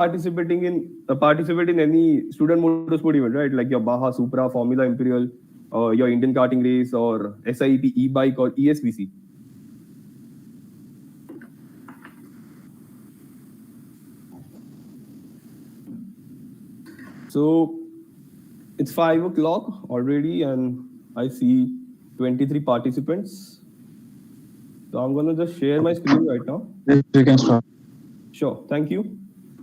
participate in any student motorsport event, right? Like your Baja, Supra, Formula Imperial, your Indian karting race, or SIEP e-bike or ESVC. So it's 5 o'clock already, and I see 23 participants. So I'm gonna just share my screen right now. Yes, you can start. Sure, thank you.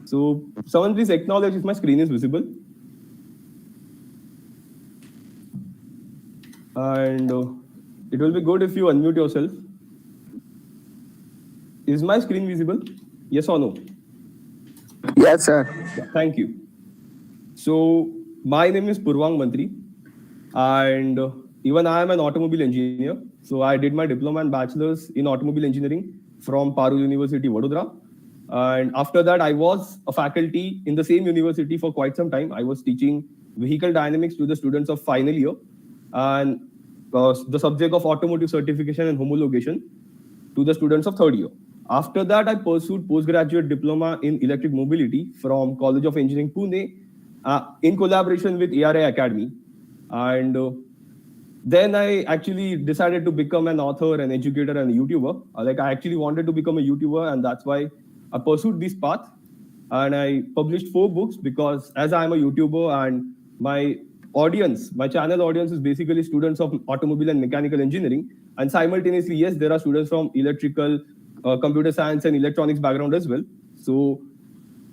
So someone please acknowledge if my screen is visible. And it will be good if you unmute yourself. Is my screen visible? Yes or no? Yes, sir. Yeah, thank you. So my name is Purvang Mantri, and even I am an automobile engineer. So I did my diploma and bachelor's in automobile engineering from Parul University, Vadodara. And after that, I was a faculty in the same university for quite some time. I was teaching vehicle dynamics to the students of final year, and the subject of automotive certification and homologation to the students of third year. After that, I pursued postgraduate diploma in electric mobility from College of Engineering, Pune, in collaboration with ARI Academy. And then I actually decided to become an author, an educator, and a YouTuber. Like I actually wanted to become a YouTuber, and that's why I pursued this path. And I published 4 books because as I am a YouTuber and my audience, my channel audience is basically students of automobile and mechanical engineering. And simultaneously, yes, there are students from electrical, computer science, and electronics background as well. So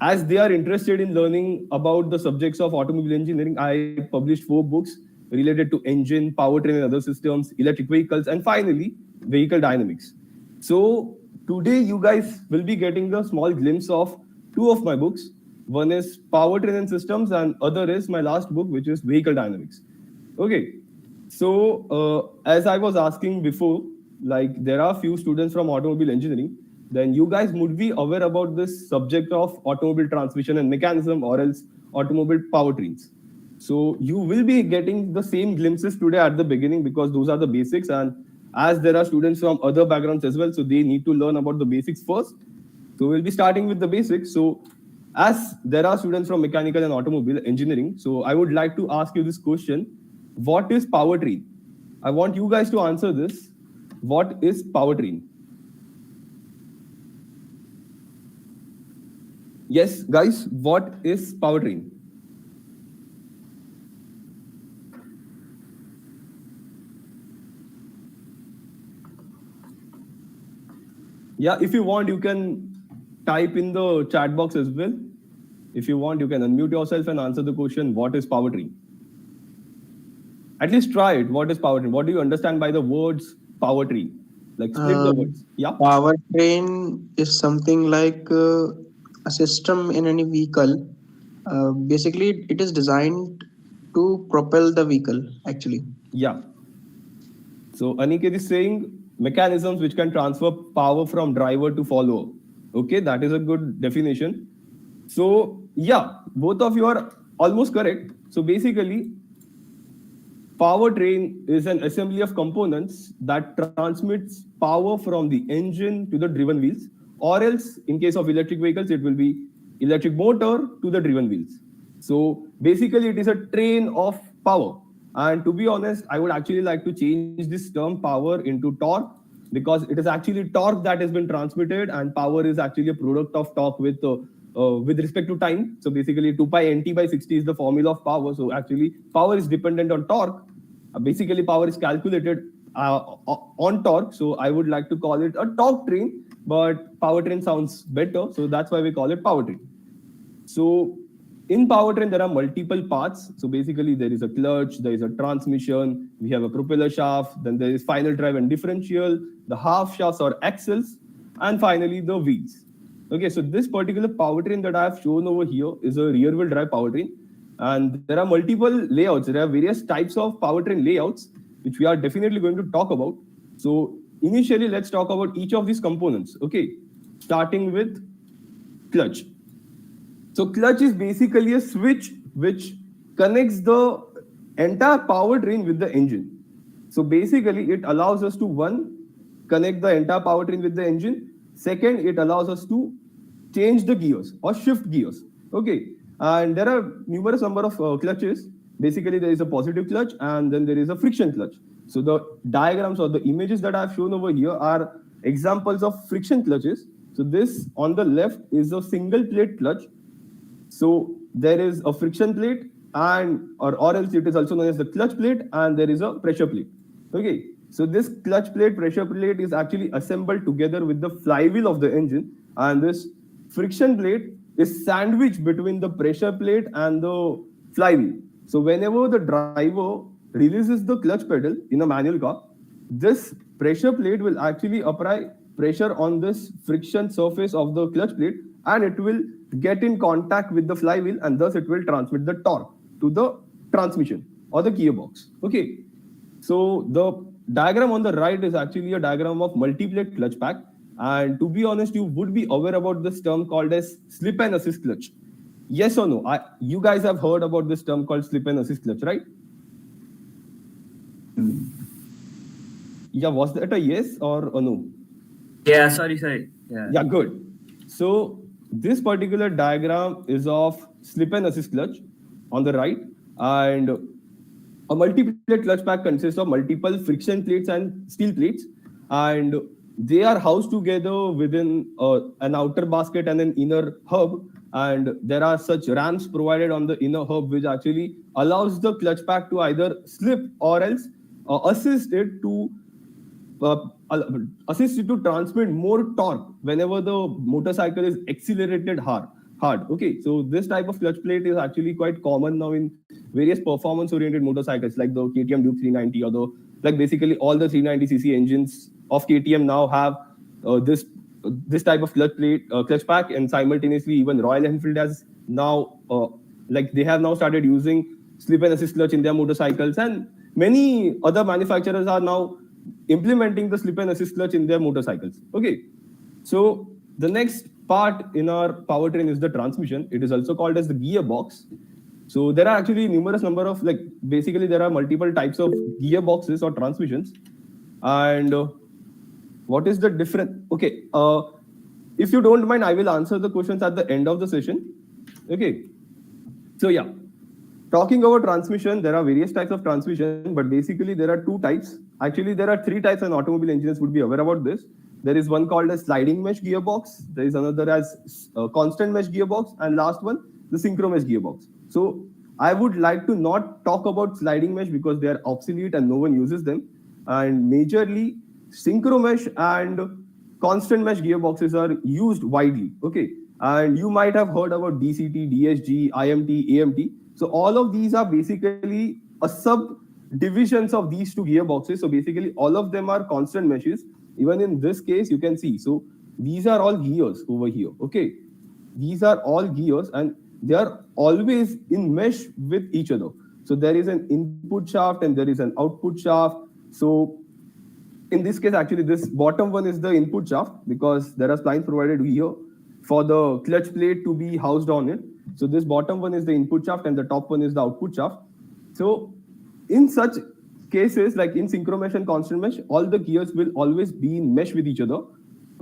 as they are interested in learning about the subjects of automobile engineering, I published 4 books related to engine, powertrain and other systems, electric vehicles, and finally, vehicle dynamics. So today you guys will be getting a small glimpse of 2 of my books. One is Powertrain and Systems, and other is my last book, which is Vehicle Dynamics. Okay. So as I was asking before, like there are few students from automobile engineering, then you guys would be aware about this subject of automobile transmission and mechanism, or else automobile powertrains. So you will be getting the same glimpses today at the beginning because those are the basics. And as there are students from other backgrounds as well, so they need to learn about the basics first. So we'll be starting with the basics. So as there are students from mechanical and automobile engineering, so I would like to ask you this question. What is powertrain? I want you guys to answer this. What is powertrain? Yes, guys, what is powertrain? Yeah, if you want, you can type in the chat box as well. If you want, you can unmute yourself and answer the question, what is powertrain? At least try it. What is powertrain? What do you understand by the words powertrain? Like split the words. Yeah. Powertrain is something like a system in any vehicle. Basically, it is designed to propel the vehicle, actually. Yeah. So Aniket is saying mechanisms which can transfer power from driver to follower. Okay, that is a good definition. So yeah, both of you are almost correct. So basically, powertrain is an assembly of components that transmits power from the engine to the driven wheels, or else in case of electric vehicles, it will be electric motor to the driven wheels. So basically, it is a train of power. And to be honest, I would actually like to change this term power into torque, because it is actually torque that has been transmitted, and power is actually a product of torque with respect to time. So basically 2 pi nt by 60 is the formula of power. So actually power is dependent on torque. Basically power is calculated on torque. So I would like to call it a torque train, but powertrain sounds better. So that's why we call it powertrain. So in powertrain, there are multiple parts. So basically there is a clutch, there is a transmission, we have a propeller shaft, then there is final drive and differential, the half shafts or axles, and finally the wheels. Okay, so this particular powertrain that I have shown over here is a rear wheel drive powertrain. And there are multiple layouts. There are various types of powertrain layouts, which we are definitely going to talk about. So initially, let's talk about each of these components. Okay, starting with clutch. So clutch is basically a switch which connects the entire powertrain with the engine. So basically, it allows us to, one, connect the entire powertrain with the engine. Second, it allows us to change the gears or shift gears. Okay, and there are numerous number of clutches. Basically, there is a positive clutch and then there is a friction clutch. So the diagrams or the images that I've shown over here are examples of friction clutches. So this on the left is a single plate clutch. So there is a friction plate and or else it is also known as the clutch plate and there is a pressure plate. Okay, so this clutch plate, pressure plate is actually assembled together with the flywheel of the engine, and this friction plate is sandwiched between the pressure plate and the flywheel. So whenever the driver releases the clutch pedal in a manual car, this pressure plate will actually apply pressure on this friction surface of the clutch plate and it will get in contact with the flywheel and thus it will transmit the torque to the transmission or the gearbox. Okay, so the diagram on the right is actually a diagram of multi-plate clutch pack. And to be honest, you would be aware about this term called as slip and assist clutch. Yes or no? You guys have heard about this term called slip and assist clutch, right? Yeah, was that a yes or a no? Yeah, sorry. Yeah, good. So this particular diagram is of slip and assist clutch on the right, and a multi-plate clutch pack consists of multiple friction plates and steel plates, and they are housed together within an outer basket and an inner hub. And there are such ramps provided on the inner hub, which actually allows the clutch pack to either slip or else assist it to assist it to transmit more torque whenever the motorcycle is accelerated hard. Okay, so this type of clutch plate is actually quite common now in various performance oriented motorcycles like the KTM Duke 390 or the like basically all the 390cc engines of KTM now have this type of clutch pack, and simultaneously even Royal Enfield has now like they have now started using slip and assist clutch in their motorcycles, and many other manufacturers are now implementing the slip and assist clutch in their motorcycles. Okay, so the next part in our powertrain is the transmission. It is also called as the gearbox. So there are actually numerous number of basically there are multiple types of gearboxes or transmissions. And what is the difference? Okay, if you don't mind, I will answer the questions at the end of the session. Okay, so yeah, talking about transmission, there are various types of transmission, but basically there are two types. Actually, there are three types, and automobile engineers would be aware about this. There is one called a sliding mesh gearbox. There is another as constant mesh gearbox, and last one, the synchro mesh gearbox. So I would like to not talk about sliding mesh because they are obsolete and no one uses them. And majorly, synchro mesh and constant mesh gearboxes are used widely. Okay, and you might have heard about DCT, DSG, IMT, AMT. So all of these are basically a subdivisions of these two gearboxes. So basically, all of them are constant meshes. Even in this case, you can see. So these are all gears over here. Okay, these are all gears, and they are always in mesh with each other. So there is an input shaft and there is an output shaft. So in this case, actually, this bottom one is the input shaft because there are splines provided here for the clutch plate to be housed on it. So this bottom one is the input shaft and the top one is the output shaft. So in such cases, like in synchro mesh and constant mesh, all the gears will always be in mesh with each other.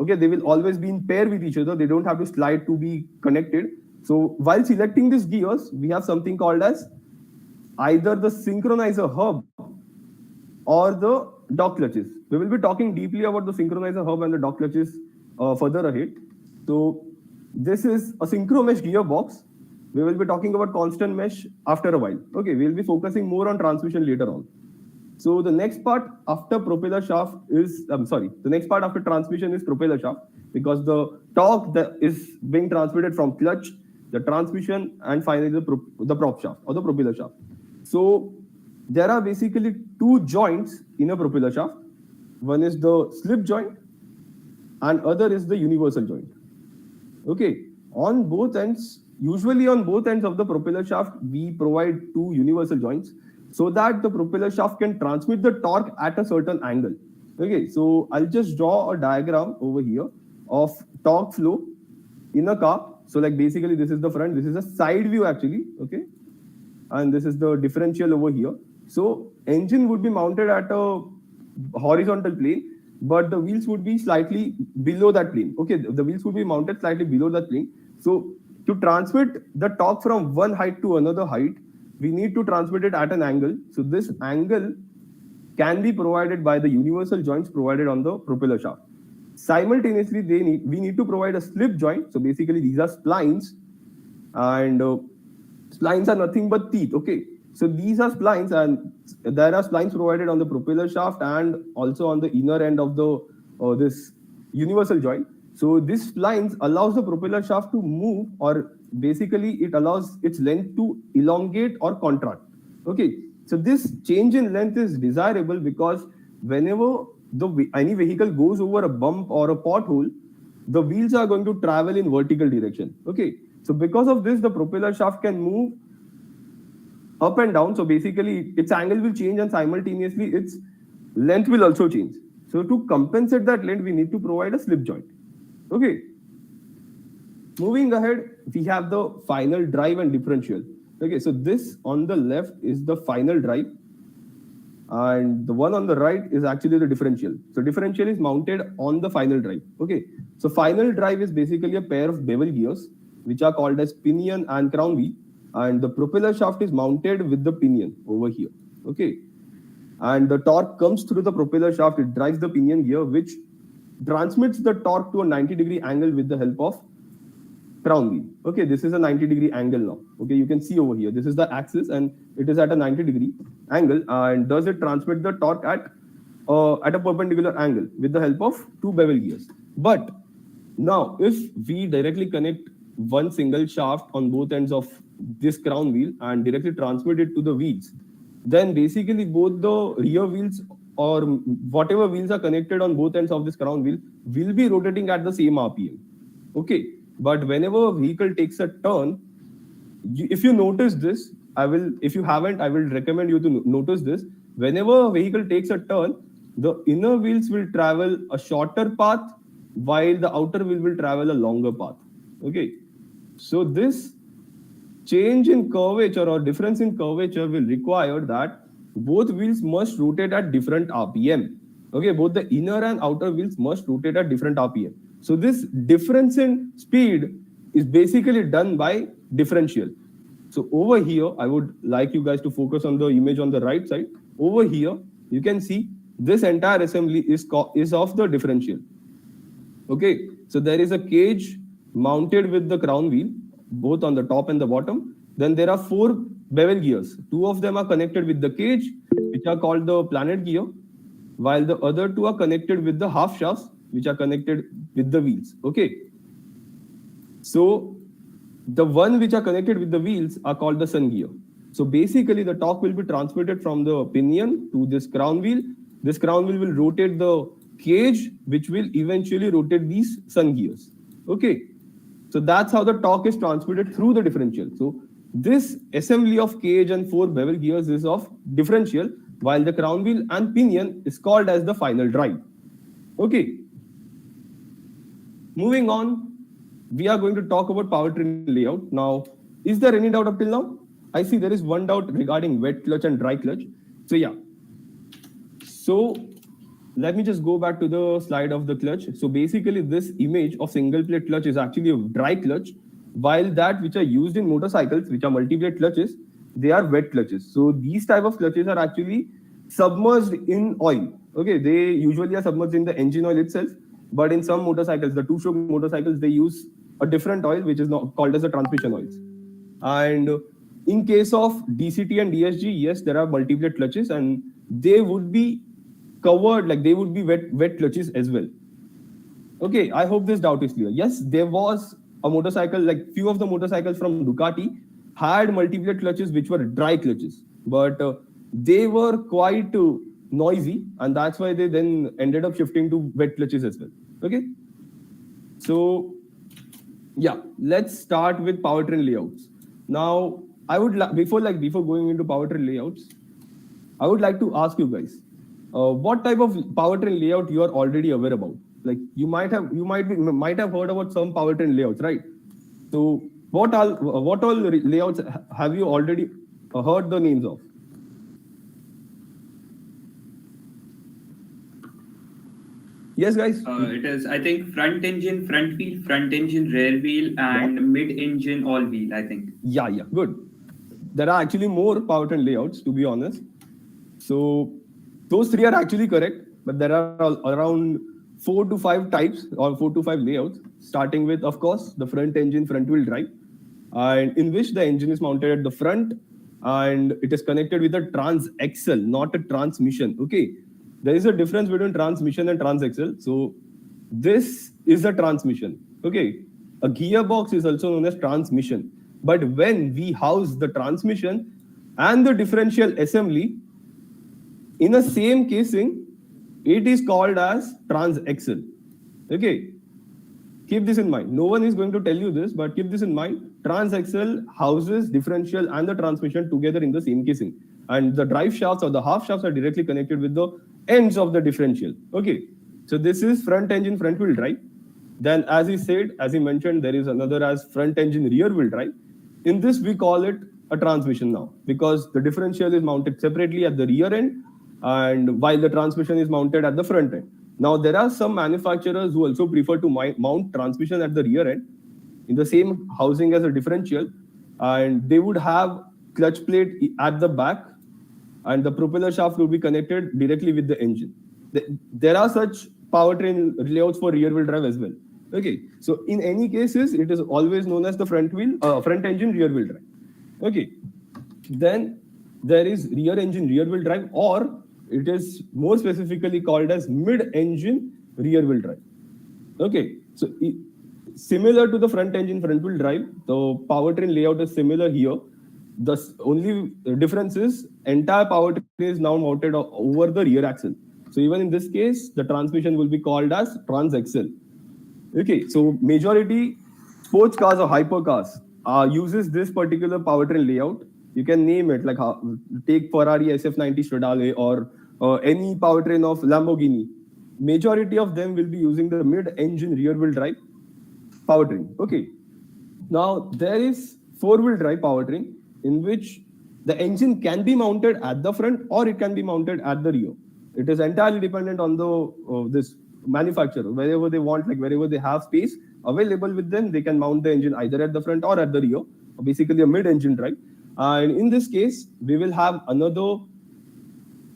Okay, they will always be in pair with each other. They don't have to slide to be connected. So while selecting these gears, we have something called as either the synchronizer hub or the dog clutches. We will be talking deeply about the synchronizer hub and the dog clutches further ahead. So this is a synchro mesh gearbox. We will be talking about constant mesh after a while. Okay, we will be focusing more on transmission later on. So the next part after propeller shaft is, the next part after transmission is propeller shaft, because the torque that is being transmitted from clutch, the transmission, and finally the prop shaft or the propeller shaft. So there are basically two joints in a propeller shaft. One is the slip joint and other is the universal joint. Okay, on both ends, usually on both ends of the propeller shaft, we provide two universal joints so that the propeller shaft can transmit the torque at a certain angle. Okay, so I'll just draw a diagram over here of torque flow in a car. So like basically this is the front, this is a side view actually, okay? And this is the differential over here. So engine would be mounted at a horizontal plane, but the wheels would be slightly below that plane. Okay, the wheels would be mounted slightly below that plane. So to transmit the torque from one height to another height, we need to transmit it at an angle. So this angle can be provided by the universal joints provided on the propeller shaft. Simultaneously, we need to provide a slip joint. So basically, these are splines, and splines are nothing but teeth. Okay, so these are splines, and there are splines provided on the propeller shaft and also on the inner end of the this universal joint. So this splines allows the propeller shaft to move, or basically it allows its length to elongate or contract. Okay, so this change in length is desirable because whenever any vehicle goes over a bump or a pothole, the wheels are going to travel in vertical direction. Okay, so because of this, the propeller shaft can move up and down. So basically, its angle will change and simultaneously its length will also change. So to compensate that length, we need to provide a slip joint. Okay. Moving ahead, we have the final drive and differential. Okay, so this on the left is the final drive, and the one on the right is actually the differential. So differential is mounted on the final drive. Okay, so final drive is basically a pair of bevel gears which are called as pinion and crown wheel, and the propeller shaft is mounted with the pinion over here. Okay, and the torque comes through the propeller shaft. It drives the pinion gear, which transmits the torque to a 90-degree angle with the help of crown wheel. Okay, this is a 90-degree angle now. Okay, you can see over here, this is the axis and it is at a 90-degree angle, and does it transmit the torque at a perpendicular angle with the help of two bevel gears. But now, if we directly connect one single shaft on both ends of this crown wheel and directly transmit it to the wheels, then basically both the rear wheels or whatever wheels are connected on both ends of this crown wheel will be rotating at the same RPM. Okay, but whenever a vehicle takes a turn, if you notice this, if you haven't, I will recommend you to notice this. Whenever a vehicle takes a turn, the inner wheels will travel a shorter path while the outer wheel will travel a longer path. Okay, so this change in curvature or difference in curvature will require that both wheels must rotate at different RPM. Okay, both the inner and outer wheels must rotate at different RPM. So this difference in speed is basically done by differential. So over here, I would like you guys to focus on the image on the right side. Over here, you can see this entire assembly is of the differential. Okay, so there is a cage mounted with the crown wheel, both on the top and the bottom. Then there are four bevel gears. Two of them are connected with the cage, which are called the planet gear, while the other two are connected with the half shafts, which are connected with the wheels. Okay, so the one which are connected with the wheels are called the sun gear. So basically the torque will be transmitted from the pinion to this crown wheel. This crown wheel will rotate the cage, which will eventually rotate these sun gears. Okay, so that's how the torque is transmitted through the differential. So this assembly of cage and four bevel gears is of differential, while the crown wheel and pinion is called as the final drive. Okay, moving on, we are going to talk about powertrain layout. Now, is there any doubt up till now? I see there is one doubt regarding wet clutch and dry clutch. So yeah, so let me just go back to the slide of the clutch. So basically this image of single plate clutch is actually a dry clutch, while that which are used in motorcycles, which are multi-plate clutches, they are wet clutches. So these type of clutches are actually submerged in oil. Okay, they usually are submerged in the engine oil itself, but in some motorcycles, the two-stroke motorcycles, they use a different oil, which is not called as the transmission oils. And in case of DCT and DSG, yes, there are multi-plate clutches, and they would be covered, like they would be wet clutches as well. Okay, I hope this doubt is clear. Yes, there was a motorcycle, like few of the motorcycles from Ducati had multi-plate clutches which were dry clutches, but they were quite noisy, and that's why they then ended up shifting to wet clutches as well. Okay, so yeah, let's start with powertrain layouts. Now, I would before going into powertrain layouts, I would like to ask you guys, what type of powertrain layout you are already aware about? Like you might have heard about some powertrain layouts, right? So what all layouts have you already heard the names of? Yes, guys. It is, I think, front engine, front wheel, front engine, rear wheel, Yeah. and mid engine, all wheel, I think. Yeah, yeah, good. There are actually more powertrain layouts, to be honest. So those three are actually correct, but there are around 4 to 5 types or 4 to 5 layouts, starting with, of course, the front engine, front wheel drive, and in which the engine is mounted at the front and it is connected with a transaxle, not a transmission. Okay, there is a difference between transmission and transaxle. So this is a transmission. Okay, a gearbox is also known as transmission. But when we house the transmission and the differential assembly in a same casing, it is called as transaxle. Okay, keep this in mind. No one is going to tell you this, but keep this in mind. Transaxle houses differential and the transmission together in the same casing, and the drive shafts or the half shafts are directly connected with the ends of the differential. Okay, so this is front engine front wheel drive. Then, as he said, as he mentioned, there is another as front engine rear wheel drive. In this, we call it a transmission now because the differential is mounted separately at the rear end, and while the transmission is mounted at the front end. Now, there are some manufacturers who also prefer to mount transmission at the rear end in the same housing as a differential, and they would have clutch plate at the back, and the propeller shaft will be connected directly with the engine. There are such powertrain layouts for rear wheel drive as well. Okay, so in any cases, it is always known as the front engine rear wheel drive. Okay, then there is rear engine rear wheel drive, or it is more specifically called as mid engine rear wheel drive. Okay, so similar to the front engine front wheel drive, the powertrain layout is similar here. The only difference is entire powertrain is now mounted over the rear axle. So even in this case, the transmission will be called as transaxle. Okay, so majority sports cars or hypercars uses this particular powertrain layout. You can name it like take Ferrari SF90 Stradale or any powertrain of Lamborghini. Majority of them will be using the mid-engine rear-wheel drive powertrain. Okay, now there is four-wheel drive powertrain in which the engine can be mounted at the front or it can be mounted at the rear. It is entirely dependent on the this manufacturer. Wherever they want, like wherever they have space available with them, they can mount the engine either at the front or at the rear, or basically a mid-engine drive. And in this case, we will have another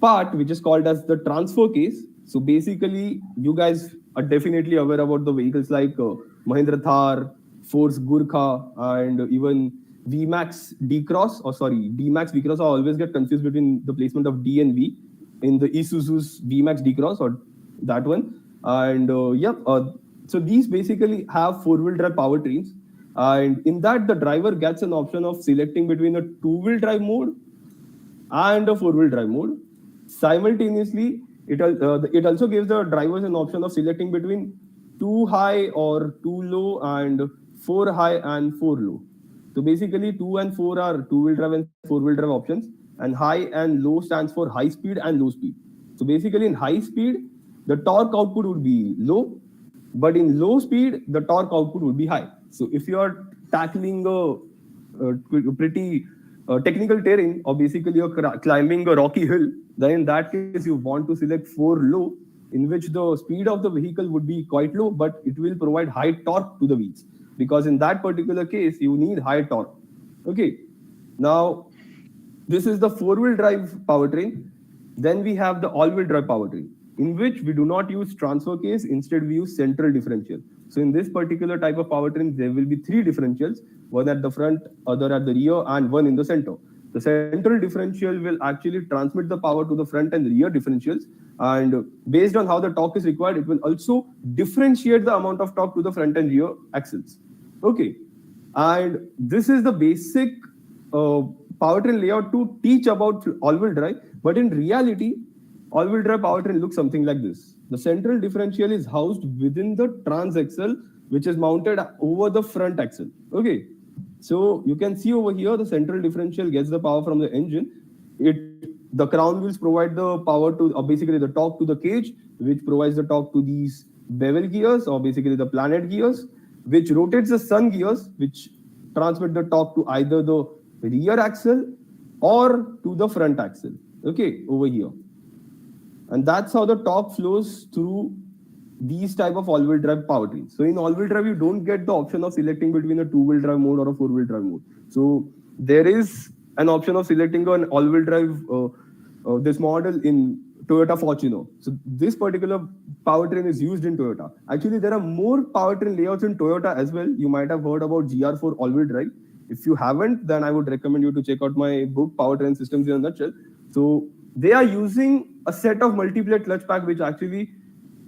part which is called as the transfer case. So basically, you guys are definitely aware about the vehicles like Mahindra Thar, Force Gurkha, and even VMAX D-Cross, or sorry, D-Max V-Cross. I always get confused between the placement of D and V in the Isuzu's VMAX D-Cross or that one. And so these basically have four-wheel drive powertrains. And in that, the driver gets an option of selecting between a two-wheel drive mode and a four-wheel drive mode. Simultaneously, it also gives the drivers an option of selecting between 2 high or 2 low and 4 high and 4 low. So basically, 2 and 4 are two-wheel drive and four-wheel drive options, and high and low stands for high speed and low speed. So basically, in high speed, the torque output would be low, but in low speed, the torque output would be high. So if you are tackling a pretty technical terrain, or basically you're climbing a rocky hill, then in that case you want to select 4 low, in which the speed of the vehicle would be quite low, but it will provide high torque to the wheels, because in that particular case you need high torque. Okay, now this is the four-wheel drive powertrain. Then we have the all-wheel drive powertrain, in which we do not use transfer case, instead we use central differential. So in this particular type of powertrain, there will be 3 differentials, one at the front, other at the rear, and one in the center. The central differential will actually transmit the power to the front and rear differentials, and based on how the torque is required, it will also differentiate the amount of torque to the front and rear axles. Okay, and this is the basic powertrain layout to teach about all-wheel drive, but in reality, all-wheel drive powertrain looks something like this. The central differential is housed within the transaxle, which is mounted over the front axle. Okay, so you can see over here, the central differential gets the power from the engine. The crown wheels provide the power to, or basically the torque to the cage, which provides the torque to these bevel gears, or basically the planet gears, which rotates the sun gears, which transmit the torque to either the rear axle or to the front axle. Okay, over here. And that's how the torque flows through these type of all-wheel drive powertrains. So in all-wheel drive, you don't get the option of selecting between a two-wheel drive mode or a four-wheel drive mode. So there is an option of selecting an all-wheel drive this model in Toyota Fortuner. So this particular powertrain is used in Toyota. Actually, there are more powertrain layouts in Toyota as well. You might have heard about GR4 all-wheel drive. If you haven't, then I would recommend you to check out my book, Powertrain Systems in a Nutshell. So they are using a set of multiplate clutch pack which actually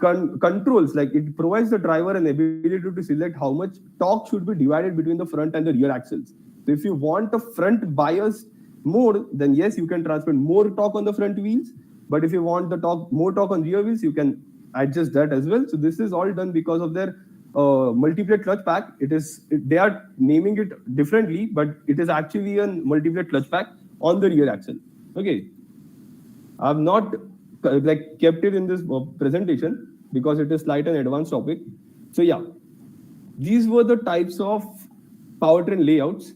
controls, like it provides the driver an ability to select how much torque should be divided between the front and the rear axles. So if you want a front biased mode, then yes, you can transmit more torque on the front wheels. But if you want the more torque on rear wheels, you can adjust that as well. So this is all done because of their multiplate clutch pack. They are naming it differently, but it is actually a multiplate clutch pack on the rear axle. Okay, I've not kept it in this presentation because it is slight and advanced topic. So yeah, these were the types of powertrain layouts.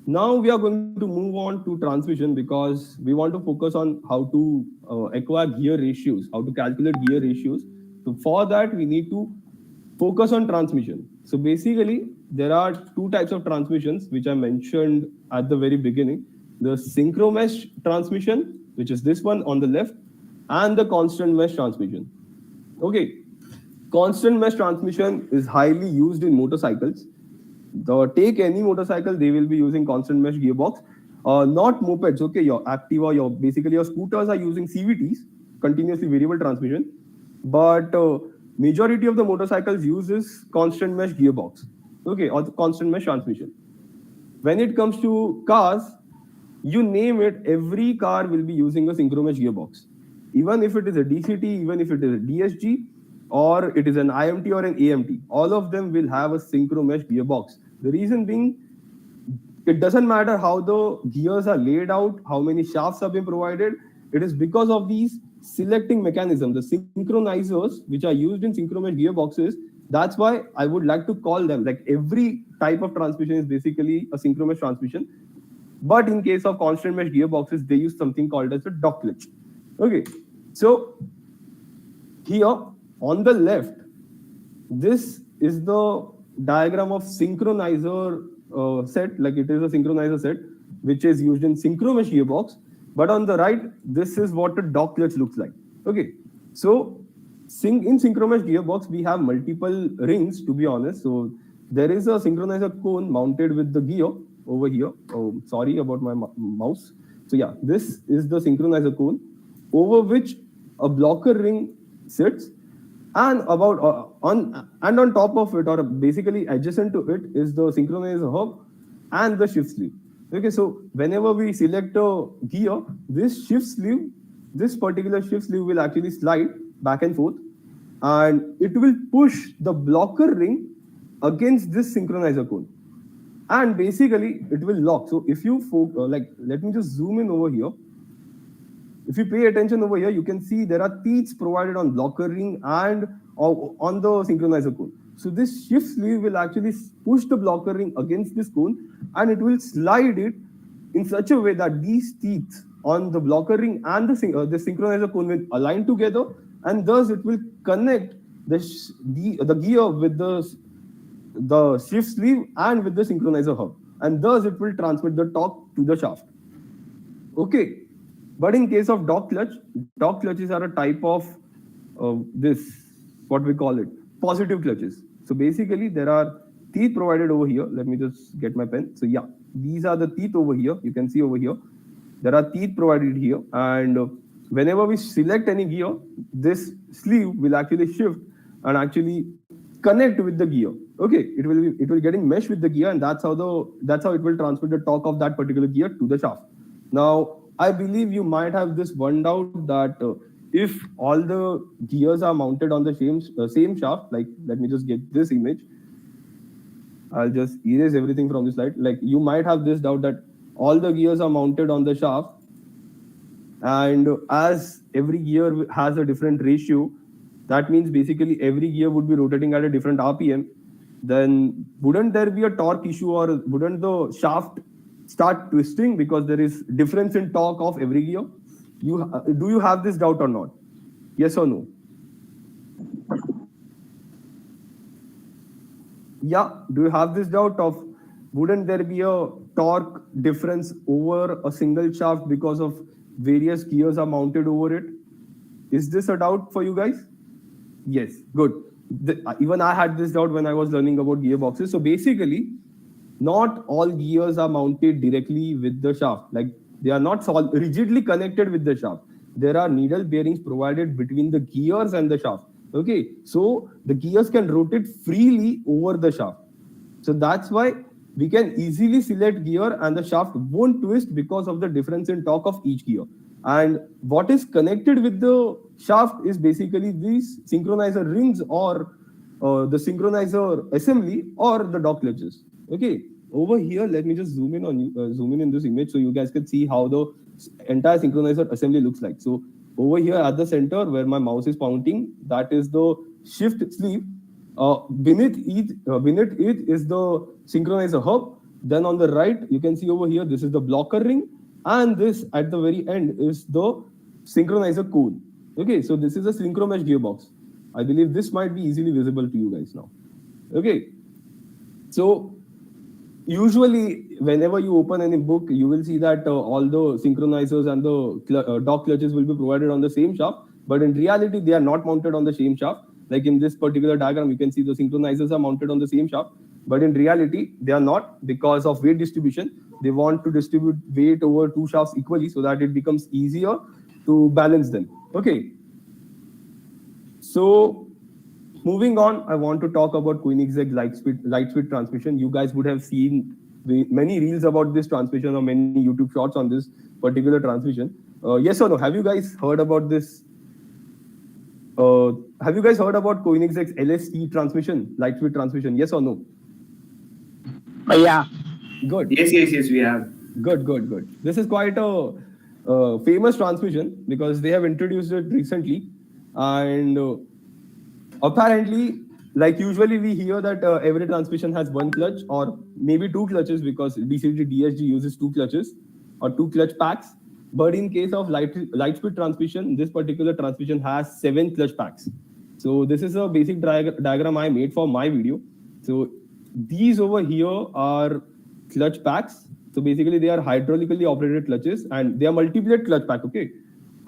Now we are going to move on to transmission because we want to focus on how to acquire gear ratios, how to calculate gear ratios. So for that, we need to focus on transmission. So basically, there are two types of transmissions which I mentioned at the very beginning. The synchro mesh transmission, which is this one on the left, and the constant mesh transmission. Okay, constant mesh transmission is highly used in motorcycles. Take any motorcycle, they will be using constant mesh gearbox. Not mopeds, okay, your Activa, your scooters are using CVTs, continuously variable transmission. But majority of the motorcycles uses constant mesh gearbox, okay, or the constant mesh transmission. When it comes to cars, you name it, every car will be using a synchro mesh gearbox. Even if it is a DCT, even if it is a DSG, or it is an IMT or an AMT, all of them will have a synchro mesh gearbox. The reason being, it doesn't matter how the gears are laid out, how many shafts have been provided, it is because of these selecting mechanisms, the synchronizers, which are used in synchro mesh gearboxes. That's why I would like to call them, like every type of transmission is basically a synchro mesh transmission. But in case of constant mesh gearboxes, they use something called as a dog clutch. Okay, so here on the left, this is the diagram of synchronizer set, like it is a synchronizer set, which is used in synchro mesh gearbox. But on the right, this is what a dog clutch looks like. Okay, so in synchro mesh gearbox, we have multiple rings, to be honest. So there is a synchronizer cone mounted with the gear over here. Oh, sorry about my mouse. So yeah, this is the synchronizer cone over which a blocker ring sits, and on top of it, or basically adjacent to it, is the synchronizer hub and the shift sleeve. Okay, so whenever we select a gear, this particular shift sleeve will actually slide back and forth, and it will push the blocker ring against this synchronizer cone, and basically it will lock. So if you let me just zoom in over here. If you pay attention over here, you can see there are teeth provided on blocker ring and on the synchronizer cone. So this shift sleeve will actually push the blocker ring against this cone, and it will slide it in such a way that these teeth on the blocker ring and the synchronizer cone will align together, and thus it will connect the gear with the shift sleeve and with the synchronizer hub, and thus it will transmit the torque to the shaft. Okay. But in case of dog clutches are a type of what we call it, positive clutches. So basically there are teeth provided over here. Let me just get my pen. So yeah, these are the teeth over here. You can see over here. There are teeth provided here. And whenever we select any gear, this sleeve will actually shift and actually connect with the gear. Okay, it will getting mesh with the gear, and that's how it will transmit the torque of that particular gear to the shaft. Now, I believe you might have this one doubt that if all the gears are mounted on the same shaft, like let me just get this image. I'll just erase everything from this slide. Like you might have this doubt that all the gears are mounted on the shaft, and as every gear has a different ratio, that means basically every gear would be rotating at a different RPM. Then wouldn't there be a torque issue, or wouldn't the shaft start twisting because there is difference in torque of every gear? Do you have this doubt or not? Yes or no? Yeah, do you have this doubt of wouldn't there be a torque difference over a single shaft because of various gears are mounted over it? Is this a doubt for you guys? Yes, good. Even I had this doubt when I was learning about gearboxes. So basically, not all gears are mounted directly with the shaft. Like they are not rigidly connected with the shaft. There are needle bearings provided between the gears and the shaft. Okay, so the gears can rotate freely over the shaft. So that's why we can easily select gear and the shaft won't twist because of the difference in torque of each gear. And what is connected with the shaft is basically these synchronizer rings or the synchronizer assembly or the dog clutches. Okay, over here, let me just zoom in on you, zoom in this image so you guys can see how the entire synchronizer assembly looks like. So over here at the center where my mouse is pointing, that is the shift sleeve. Beneath it is the synchronizer hub. Then on the right, you can see over here, this is the blocker ring. And this at the very end is the synchronizer cone. Okay, so this is a synchro mesh gearbox. I believe this might be easily visible to you guys now. Okay, so usually whenever you open any book, you will see that all the synchronizers and the dog clutches will be provided on the same shaft. But in reality, they are not mounted on the same shaft. Like in this particular diagram, you can see the synchronizers are mounted on the same shaft. But in reality, they are not because of weight distribution. They want to distribute weight over two shafts equally so that it becomes easier to balance them. Okay. So moving on, I want to talk about Koenigsegg Lightspeed transmission. You guys would have seen many reels about this transmission or many YouTube shorts on this particular transmission. Yes or no? Have you guys heard about this? Have you guys heard about Koenigsegg's LST transmission, Lightspeed transmission? Yes or no? Yeah. Good. Yes, we have. Good. This is quite a famous transmission because they have introduced it recently, and apparently, like usually we hear that every transmission has one clutch or maybe two clutches because DCT DSG uses two clutches or two clutch packs. But in case of Lightspeed transmission, this particular transmission has 7 clutch packs. So this is a basic diagram I made for my video. So these over here are clutch packs. So basically they are hydraulically operated clutches and they are multi-plate clutch pack, okay?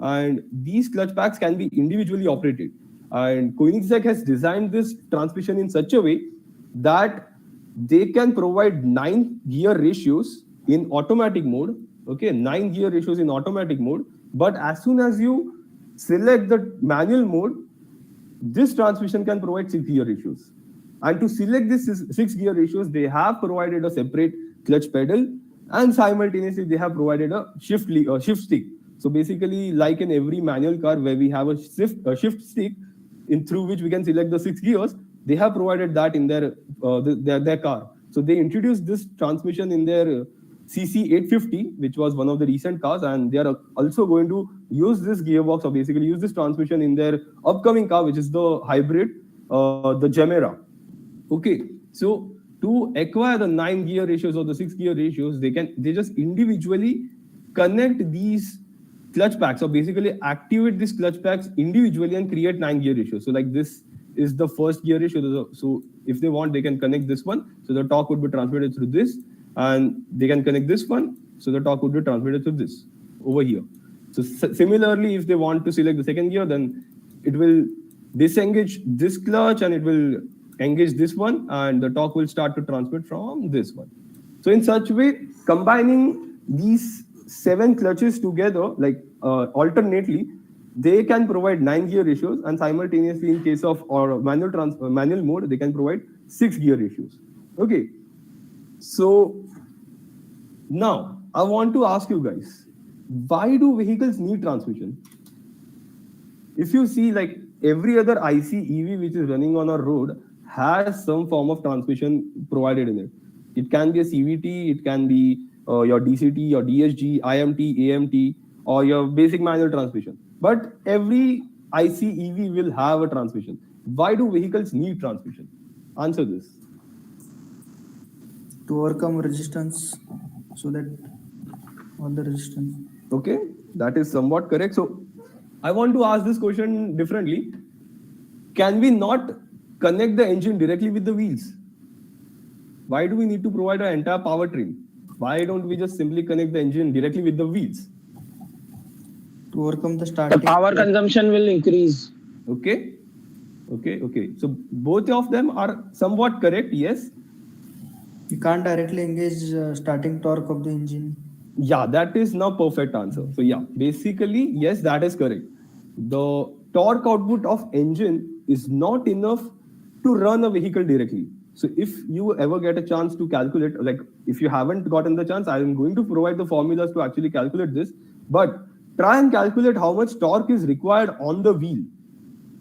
And these clutch packs can be individually operated. And Koenigsegg has designed this transmission in such a way that they can provide 9 gear ratios in automatic mode. Okay, 9 gear ratios in automatic mode. But as soon as you select the manual mode, this transmission can provide 6 gear ratios. And to select this 6 gear ratios, they have provided a separate clutch pedal and simultaneously they have provided a shift stick. So basically, like in every manual car where we have a shift stick through which we can select the 6 gears, they have provided that in their car. So they introduced this transmission in their CC850, which was one of the recent cars, and they are also going to use this gearbox or basically use this transmission in their upcoming car, which is the hybrid, the Gemera. Okay, so to acquire the 9 gear ratios or the 6 gear ratios, they just individually connect these clutch packs or basically activate these clutch packs individually and create 9 gear ratios. So like this is the first gear ratio. So if they want, they can connect this one. So the torque would be transmitted through this, and they can connect this one. So the torque would be transmitted through this over here. So similarly, if they want to select the second gear, then it will disengage this clutch and it will engage this one, and the torque will start to transmit from this one. So in such way, combining these 7 clutches together, like alternately, they can provide 9 gear ratios, and simultaneously, in case of manual mode, they can provide 6 gear ratios. Okay. So now I want to ask you guys, why do vehicles need transmission? If you see, like every other IC EV which is running on our road has some form of transmission provided in it. It can be a CVT, it can be your DCT, your DSG, IMT, AMT, or your basic manual transmission. But every IC EV will have a transmission. Why do vehicles need transmission? Answer this. To overcome resistance, so that all the resistance. Okay, that is somewhat correct. So I want to ask this question differently. Can we not connect the engine directly with the wheels? why do we need to provide an entire powertrain? Why don't we just simply connect the engine directly with the wheels? To overcome the The starting. power consumption will increase. Okay. So both of them are somewhat correct. Yes. You can't directly engage starting torque of the engine. Yeah, that is now perfect answer. So yeah, basically, yes, that is correct. The torque output of engine is not enough to run a vehicle directly. So if you ever get a chance to calculate, like if you haven't gotten the chance, I am going to provide the formulas to actually calculate this. But try and calculate how much torque is required on the wheel.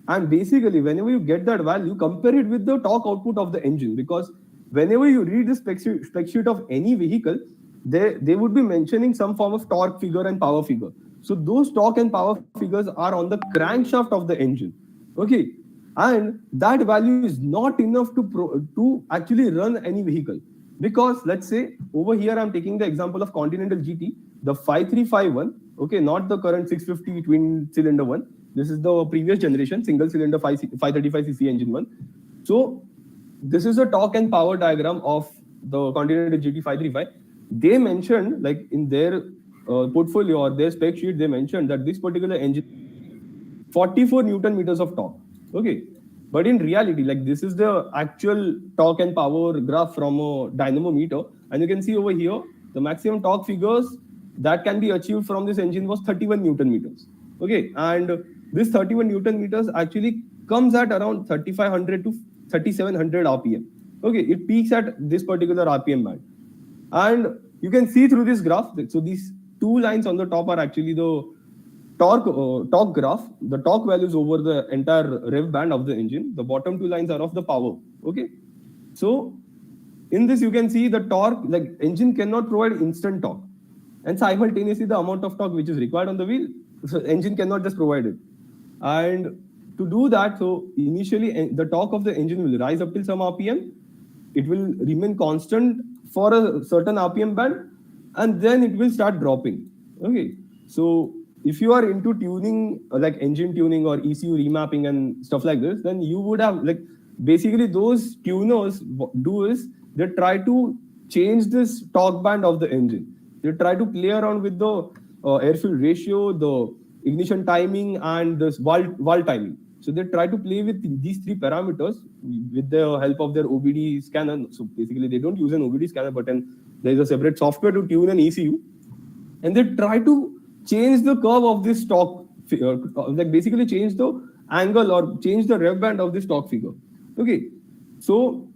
And basically, whenever you get that value, compare it with the torque output of the engine. Because whenever you read the spec sheet of any vehicle, they would be mentioning some form of torque figure and power figure. So those torque and power figures are on the crankshaft of the engine. Okay, and that value is not enough to actually run any vehicle. Because let's say over here I'm taking the example of Continental GT, the 5351. Okay, not the current 650 twin cylinder one. This is the previous generation single cylinder 535cc engine one. So this is a torque and power diagram of the Continental GT 535. They mentioned, like in their portfolio or their spec sheet, they mentioned that this particular engine 44 Newton meters of torque. Okay, but in reality, like this is the actual torque and power graph from a dynamometer, and you can see over here the maximum torque figures that can be achieved from this engine was 31 Newton meters. Okay, and this 31 Newton meters actually comes at around 3500 to 3700 RPM. Okay, it peaks at this particular RPM band. And you can see through this graph, so these two lines on the top are actually the torque graph, the torque values over the entire rev band of the engine. The bottom two lines are of the power. Okay, so in this you can see the torque, like engine cannot provide instant torque, and simultaneously the amount of torque which is required on the wheel, so engine cannot just provide it. And to do that, so initially the torque of the engine will rise up till some RPM, it will remain constant for a certain RPM band, and then it will start dropping. Okay, so if you are into tuning, like engine tuning or ECU remapping and stuff like this, then you would have, like, basically those tuners do is they try to change this torque band of the engine. They try to play around with the air-fuel ratio, the ignition timing, and this valve timing. So they try to play with these three parameters with the help of their OBD scanner. So basically they don't use an OBD scanner, but then there is a separate software to tune an ECU. And they try to change the curve of this torque, like basically change the angle or change the rev band of this torque figure. Okay, so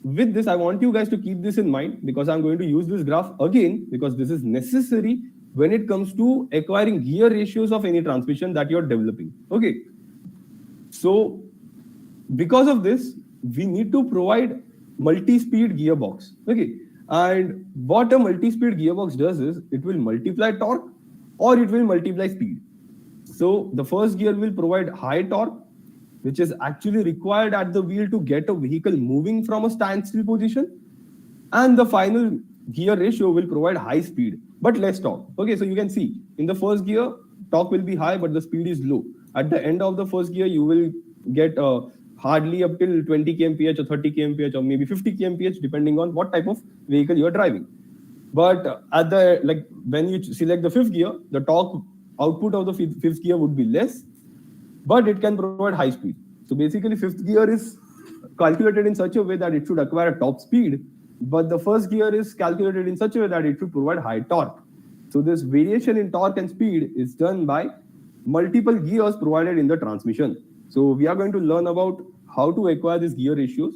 with this, I want you guys to keep this in mind, because I'm going to use this graph again, because this is necessary when it comes to acquiring gear ratios of any transmission that you're developing. Okay, so because of this, we need to provide multi-speed gearbox. Okay, and what a multi-speed gearbox does is it will multiply torque or it will multiply speed. So the first gear will provide high torque, which is actually required at the wheel to get a vehicle moving from a standstill position, and the final gear ratio will provide high speed but less torque. Okay, so you can see in the first gear torque will be high but the speed is low. At the end of the first gear you will get hardly up till 20 kmph or 30 kmph or maybe 50 kmph depending on what type of vehicle you are driving. But at the, like, when you select the fifth gear, the torque output of the fifth gear would be less, but it can provide high speed. So basically fifth gear is calculated in such a way that it should acquire a top speed, but the first gear is calculated in such a way that it should provide high torque. So this variation in torque and speed is done by multiple gears provided in the transmission. So we are going to learn about how to acquire these gear ratios,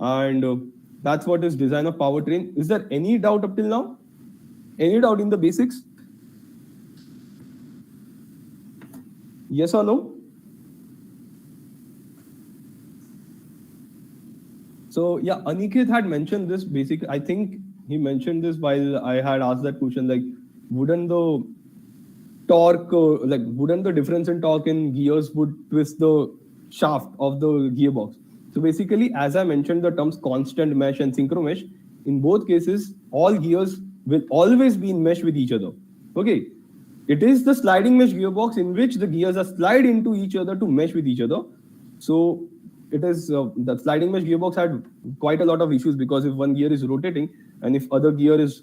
and that's what is design of powertrain. Is there any doubt up till now? Any doubt in the basics? Yes or no? So yeah, Aniket had mentioned this basic. I think he mentioned this while I had asked that question, like, wouldn't the torque, wouldn't the difference in torque in gears would twist the shaft of the gearbox? So basically, as I mentioned the terms constant mesh and synchro mesh, in both cases, all gears will always be in mesh with each other. Okay, it is the sliding mesh gearbox in which the gears are slide into each other to mesh with each other. So it is the sliding mesh gearbox had quite a lot of issues because if one gear is rotating and if other gear is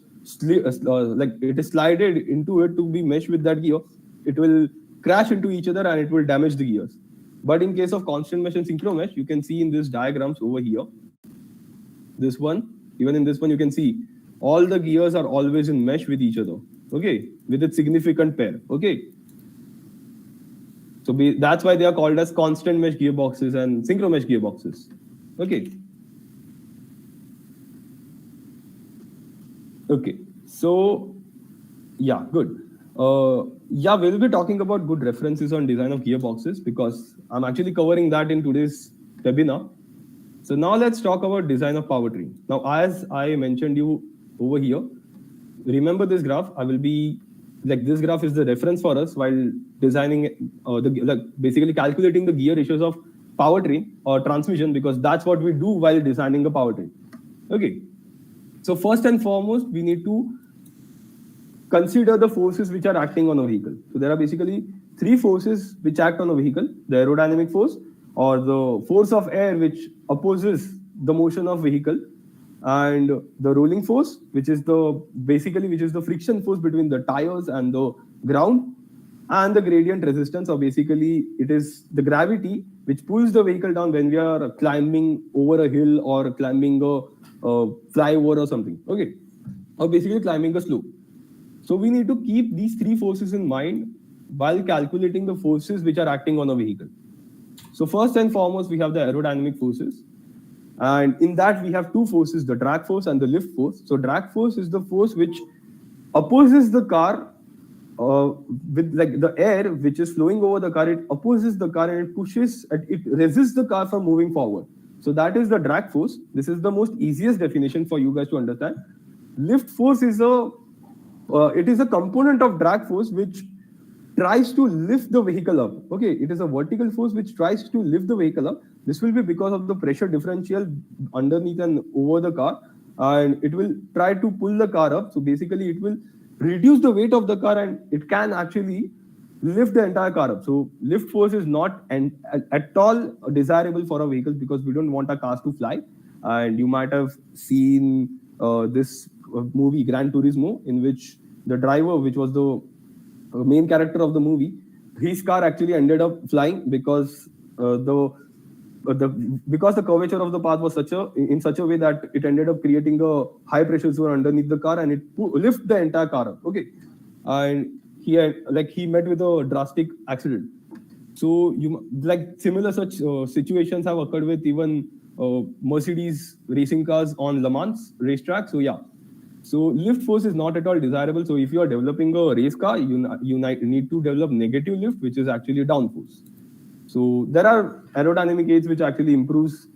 like it is slided into it to be meshed with that gear, it will crash into each other and it will damage the gears. But in case of constant mesh and synchro mesh, you can see in these diagrams over here, this one, even in this one, you can see all the gears are always in mesh with each other, okay, with a significant pair, okay. So that's why they are called as constant mesh gearboxes and synchro mesh gearboxes, okay. Okay, so yeah, good. Yeah, we'll be talking about good references on design of gearboxes because I'm actually covering that in today's webinar. So now let's talk about design of powertrain. Now, as I mentioned you over here, remember this graph. I will be like this graph is the reference for us while designing basically calculating the gear ratios of powertrain or transmission because that's what we do while designing a powertrain. Okay. So first and foremost, we need to consider the forces which are acting on a vehicle. So there are basically three forces which act on a vehicle: the aerodynamic force, or the force of air which opposes the motion of vehicle, and the rolling force, which is the friction force between the tires and the ground, and the gradient resistance, or basically it is the gravity which pulls the vehicle down when we are climbing over a hill or climbing a flyover or something, okay, or basically climbing a slope. So we need to keep these three forces in mind while calculating the forces which are acting on a vehicle. So first and foremost, we have the aerodynamic forces. And in that, we have two forces, the drag force and the lift force. So drag force is the force which opposes the car with like the air which is flowing over the car. It opposes the car and it resists the car from moving forward. So that is the drag force. This is the most easiest definition for you guys to understand. Lift force is it is a component of drag force which tries to lift the vehicle up. Okay, it is a vertical force which tries to lift the vehicle up. This will be because of the pressure differential underneath and over the car, and it will try to pull the car up. So basically, it will reduce the weight of the car, and it can actually lift the entire car up. So lift force is not at all desirable for a vehicle because we don't want our cars to fly. And you might have seen this movie Gran Turismo, in which the driver, which was the main character of the movie, his car actually ended up flying because the curvature of the path was in such a way that it ended up creating a high pressure zone underneath the car, and it lifted the entire car up. Okay, and he met with a drastic accident. So similar such situations have occurred with even Mercedes racing cars on Le Mans racetrack. So yeah. So lift force is not at all desirable. So if you are developing a race car, you need to develop negative lift, which is actually down force. So there are aerodynamic aids which actually improves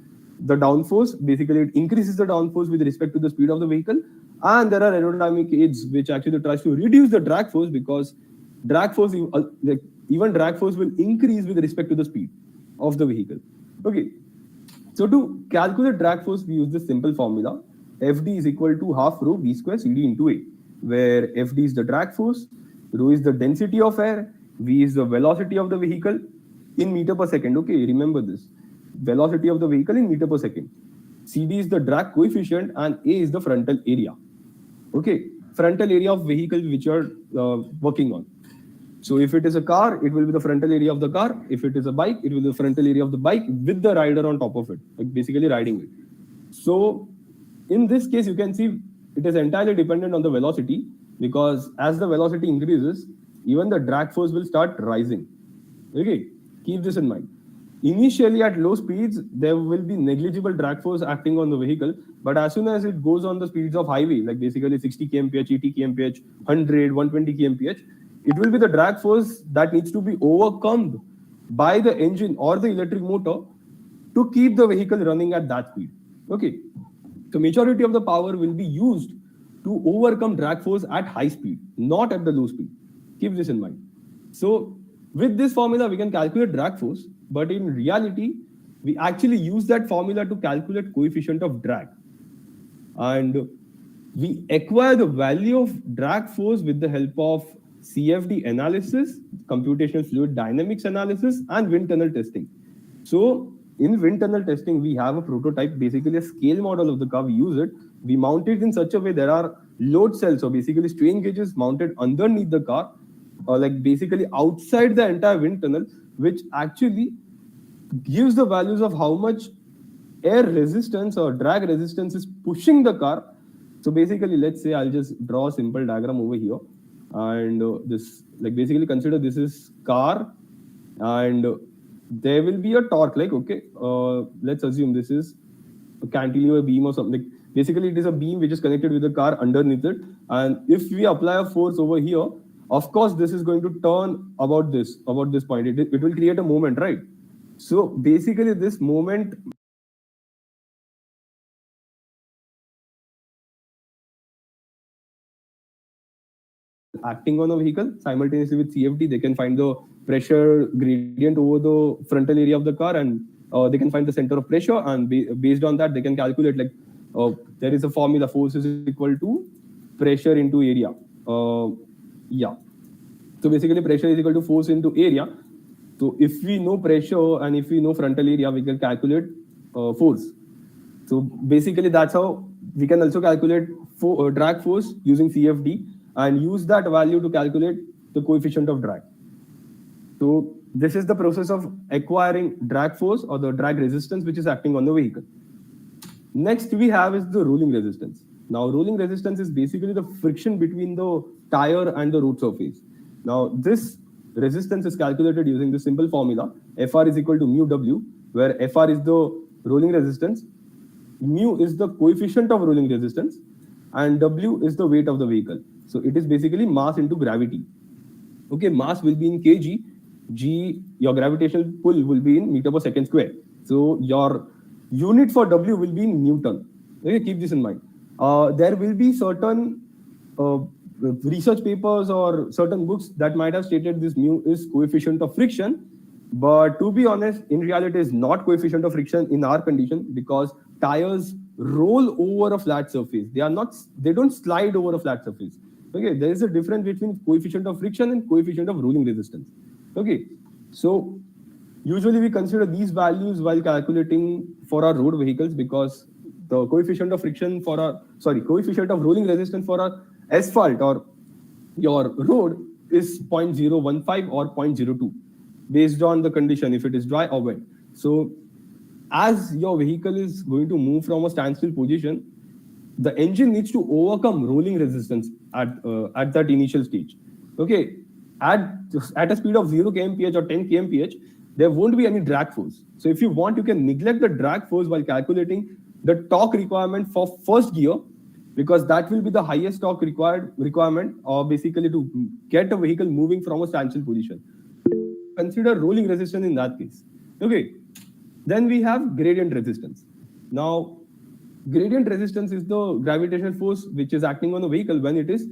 the downforce. Basically, it increases the downforce with respect to the speed of the vehicle. And there are aerodynamic aids which actually tries to reduce the drag force because drag force, even drag force will increase with respect to the speed of the vehicle. Okay. So to calculate drag force, we use this simple formula. Fd is equal to half rho v square cd into a, where Fd is the drag force, rho is the density of air, v is the velocity of the vehicle in meter per second. Okay, remember this. Velocity of the vehicle in meter per second. Cd is the drag coefficient and a is the frontal area. Okay, frontal area of vehicle which you are working on. So if it is a car, it will be the frontal area of the car. If it is a bike, it will be the frontal area of the bike with the rider on top of it, like basically riding it. So in this case, you can see it is entirely dependent on the velocity because as the velocity increases, even the drag force will start rising. Okay, keep this in mind. Initially at low speeds, there will be negligible drag force acting on the vehicle, but as soon as it goes on the speeds of highway, like basically 60 kmph, 80 kmph, 100, 120 kmph, it will be the drag force that needs to be overcome by the engine or the electric motor to keep the vehicle running at that speed. Okay. So majority of the power will be used to overcome drag force at high speed, not at the low speed. Keep this in mind. So with this formula, we can calculate drag force, but in reality, we actually use that formula to calculate coefficient of drag. And we acquire the value of drag force with the help of CFD analysis, computational fluid dynamics analysis, and wind tunnel testing. So in wind tunnel testing, we have a prototype, basically a scale model of the car. We use it. We mount it in such a way there are load cells, or basically strain gauges mounted underneath the car, or like basically outside the entire wind tunnel, which actually gives the values of how much air resistance or drag resistance is pushing the car. So basically, let's say I'll just draw a simple diagram over here, and this, like, basically consider this is car, and there will be a torque. Like, okay, let's assume this is a cantilever beam or something. Like, basically, it is a beam which is connected with the car underneath it, and if we apply a force over here, of course, this is going to turn about this point. It will create a moment, right? So basically, this moment acting on a vehicle simultaneously with CFD, they can find the pressure gradient over the frontal area of the car, and they can find the center of pressure, and based on that, they can calculate, like, there is a formula: force is equal to pressure into area. Yeah. So basically, pressure is equal to force into area. So if we know pressure and if we know frontal area, we can calculate force. So basically, that's how we can also calculate drag force using CFD and use that value to calculate the coefficient of drag. So this is the process of acquiring drag force or the drag resistance which is acting on the vehicle. Next we have is the rolling resistance. Now rolling resistance is basically the friction between the tire and the road surface. Now this resistance is calculated using the simple formula: Fr is equal to mu W, where Fr is the rolling resistance, mu is the coefficient of rolling resistance, and W is the weight of the vehicle. So it is basically mass into gravity. Okay, mass will be in kg, G, your gravitational pull will be in meter per second square. So your unit for W will be in Newton. Okay, keep this in mind. There will be certain research papers or certain books that might have stated this mu is coefficient of friction, but to be honest, in reality, it's not coefficient of friction in our condition, because tires roll over a flat surface. They don't slide over a flat surface. Okay, there is a difference between coefficient of friction and coefficient of rolling resistance. Okay, so usually we consider these values while calculating for our road vehicles, because the coefficient of friction for coefficient of rolling resistance for our asphalt or your road is 0.015 or 0.02 based on the condition, if it is dry or wet. So as your vehicle is going to move from a standstill position, the engine needs to overcome rolling resistance at that initial stage. Okay, at a speed of 0 kmph or 10 kmph, there won't be any drag force. So if you want, you can neglect the drag force while calculating the torque requirement for first gear, because that will be the highest torque requirement, or basically to get a vehicle moving from a standstill position. Consider rolling resistance in that case. Okay, then we have gradient resistance. Now, gradient resistance is the gravitational force which is acting on a vehicle when it is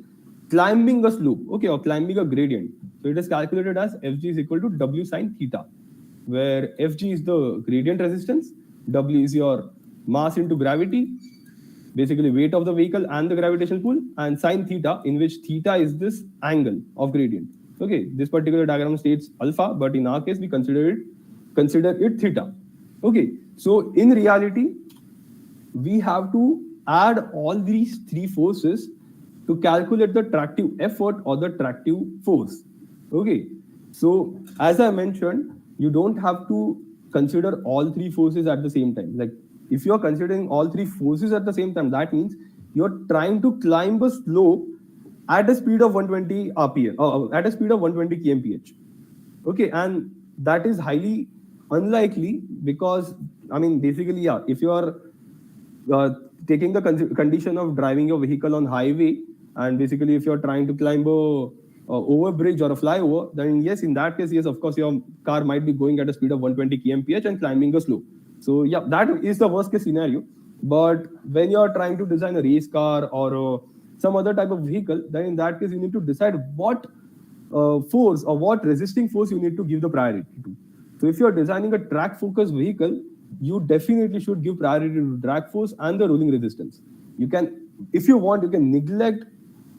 climbing a slope, okay, or climbing a gradient. So it is calculated as Fg is equal to W sine theta, where Fg is the gradient resistance, W is your mass into gravity, basically weight of the vehicle and the gravitational pull, and sine theta, in which theta is this angle of gradient. Okay, this particular diagram states alpha, but in our case we consider it theta. Okay, so in reality, we have to add all these three forces to calculate the tractive effort or the tractive force. Okay, so as I mentioned, you don't have to consider all three forces at the same time. Like, if you're considering all three forces at the same time, that means you're trying to climb a slope at a speed of 120 rpm, at a speed of 120 kmph. Okay, and that is highly unlikely, because, I mean, basically, yeah, if you are taking the condition of driving your vehicle on highway, and basically if you're trying to climb a overbridge or a flyover, then yes, in that case, yes, of course, your car might be going at a speed of 120 kmph and climbing a slope. So yeah, that is the worst case scenario. But when you're trying to design a race car or some other type of vehicle, then in that case, you need to decide what force or what resisting force you need to give the priority to. So if you're designing a track focused vehicle, you definitely should give priority to drag force and the rolling resistance. You can, if you want, you can neglect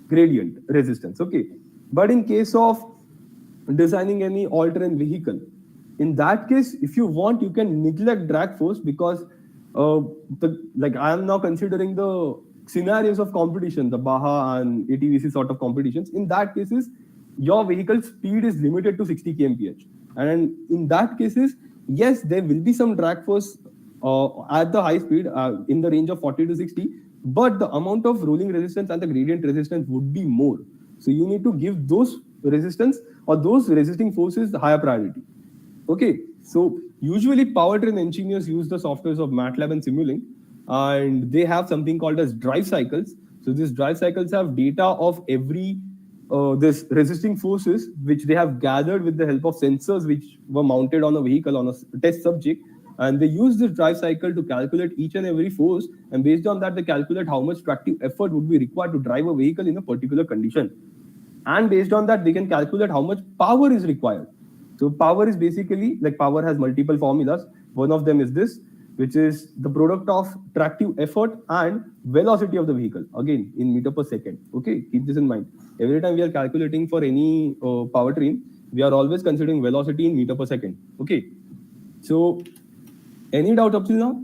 gradient resistance. Okay, but in case of designing any all-terrain vehicle, in that case, if you want, you can neglect drag force because I am now considering the scenarios of competition, the Baja and ATVC sort of competitions. In that cases, your vehicle speed is limited to 60 kmph, and in that cases, yes, there will be some drag force at the high speed in the range of 40 to 60, but the amount of rolling resistance and the gradient resistance would be more. So you need to give those resistance or those resisting forces the higher priority. Okay, so usually powertrain engineers use the softwares of MATLAB and Simulink, and they have something called as drive cycles. So these drive cycles have data of every this resisting forces which they have gathered with the help of sensors which were mounted on a vehicle on a test subject, and they use this drive cycle to calculate each and every force, and based on that they calculate how much tractive effort would be required to drive a vehicle in a particular condition, and based on that they can calculate how much power is required. So power is basically, like, power has multiple formulas. One of them is this, which is the product of tractive effort and velocity of the vehicle, again in meter per second. Okay, keep this in mind. Every time we are calculating for any powertrain, we are always considering velocity in meter per second. Okay, so any doubt up till now?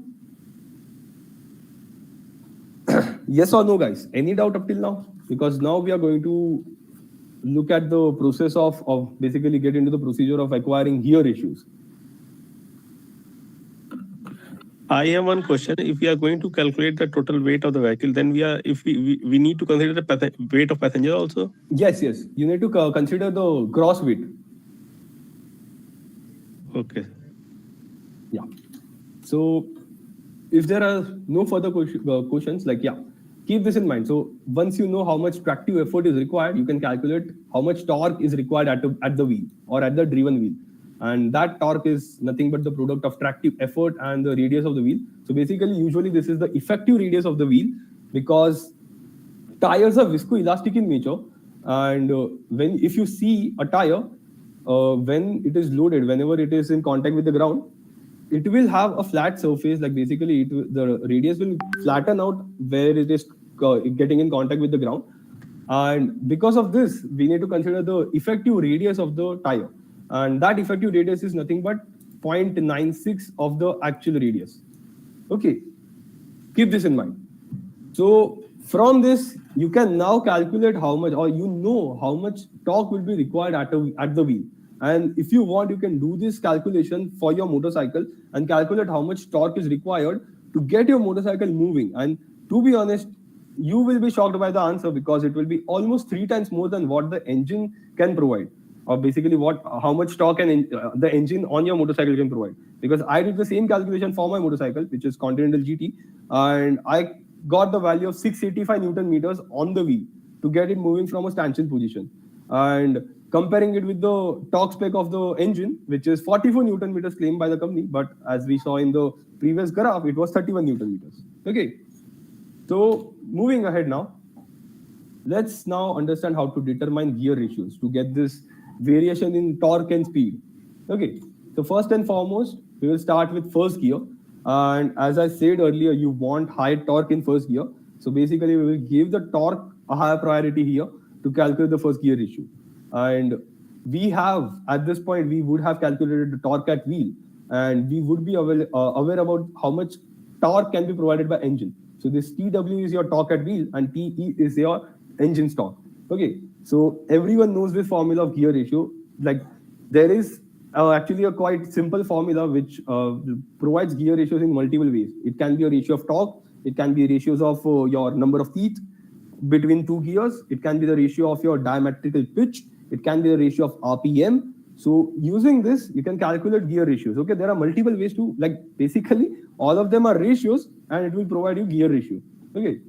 Yes or no, guys? Any doubt up till now? Because now we are going to look at the process of basically get into the procedure of acquiring gear ratios. I have one question. If we are going to calculate the total weight of the vehicle, then we need to consider the weight of passenger also? Yes, you need to consider the gross weight. Okay. Yeah. So if there are no further questions, keep this in mind. So once you know how much tractive effort is required, you can calculate how much torque is required at the wheel or at the driven wheel. And that torque is nothing but the product of tractive effort and the radius of the wheel. So basically, usually this is the effective radius of the wheel, because tires are viscoelastic in nature. And if you see a tire, when it is loaded, whenever it is in contact with the ground, it will have a flat surface. Like basically, the radius will flatten out where it is getting in contact with the ground. And because of this, we need to consider the effective radius of the tire. And that effective radius is nothing but 0.96 of the actual radius. Okay, keep this in mind. So from this, you can now calculate how much, or how much torque will be required at the wheel. And if you want, you can do this calculation for your motorcycle and calculate how much torque is required to get your motorcycle moving. And to be honest, you will be shocked by the answer, because it will be almost 3 times more than what the engine can provide, or basically how much torque the engine on your motorcycle can provide. Because I did the same calculation for my motorcycle, which is Continental GT, and I got the value of 685 Newton meters on the wheel to get it moving from a stanchion position. And comparing it with the torque spec of the engine, which is 44 Newton meters claimed by the company, but as we saw in the previous graph, it was 31 Newton meters. Okay, so moving ahead now, let's now understand how to determine gear ratios to get this variation in torque and speed. Okay, so first and foremost, we will start with first gear. And as I said earlier, you want high torque in first gear. So basically, we will give the torque a higher priority here to calculate the first gear ratio. And we have, at this point, we would have calculated the torque at wheel, and we would be aware about how much torque can be provided by engine. So this TW is your torque at wheel, and TE is your engine torque. Okay, so everyone knows this formula of gear ratio. Like, there is actually a quite simple formula which provides gear ratios in multiple ways. It can be a ratio of torque, it can be ratios of your number of teeth between two gears, it can be the ratio of your diametrical pitch, it can be the ratio of RPM. So using this, you can calculate gear ratios. Okay, there are multiple ways to, basically all of them are ratios, and it will provide you gear ratio. Okay,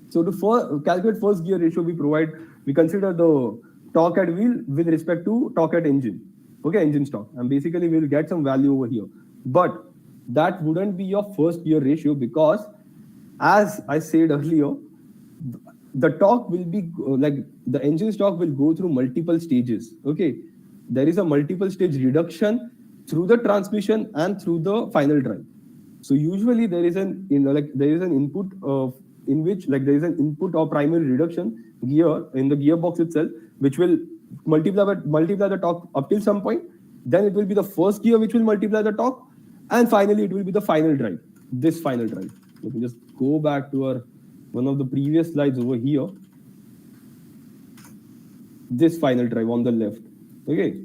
so to calculate first gear ratio, we consider the torque at wheel with respect to torque at engine. Okay, engine torque, and basically we'll get some value over here. But that wouldn't be your first gear ratio, because as I said earlier, the torque will be the engine torque will go through multiple stages. Okay, there is a multiple stage reduction through the transmission and through the final drive. So usually there is an input in which there is an input or primary reduction gear in the gearbox itself, which will multiply the torque up till some point, then it will be the first gear which will multiply the torque, and finally it will be the final drive, this final drive. Let me just go back to our one of the previous slides over here. This final drive on the left. Okay.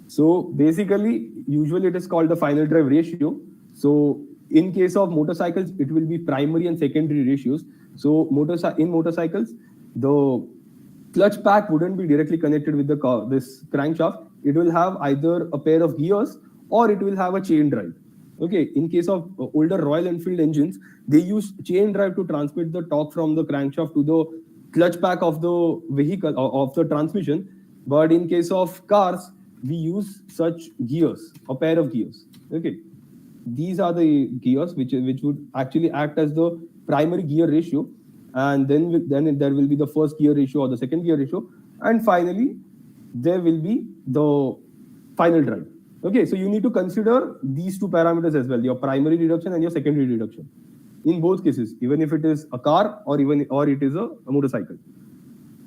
So basically, usually it is called the final drive ratio. So in case of motorcycles, it will be primary and secondary ratios. So in motorcycles, the clutch pack wouldn't be directly connected with the car, this crankshaft. It will have either a pair of gears or it will have a chain drive. Okay, in case of older Royal Enfield engines, they use chain drive to transmit the torque from the crankshaft to the clutch pack of the vehicle or of the transmission. But in case of cars, we use such gears, a pair of gears. Okay, these are the gears which would actually act as the primary gear ratio, and then there will be the first gear ratio or the second gear ratio, and finally there will be the final drive. Okay, so you need to consider these two parameters as well, your primary reduction and your secondary reduction. In both cases, even if it is a car or it is a motorcycle.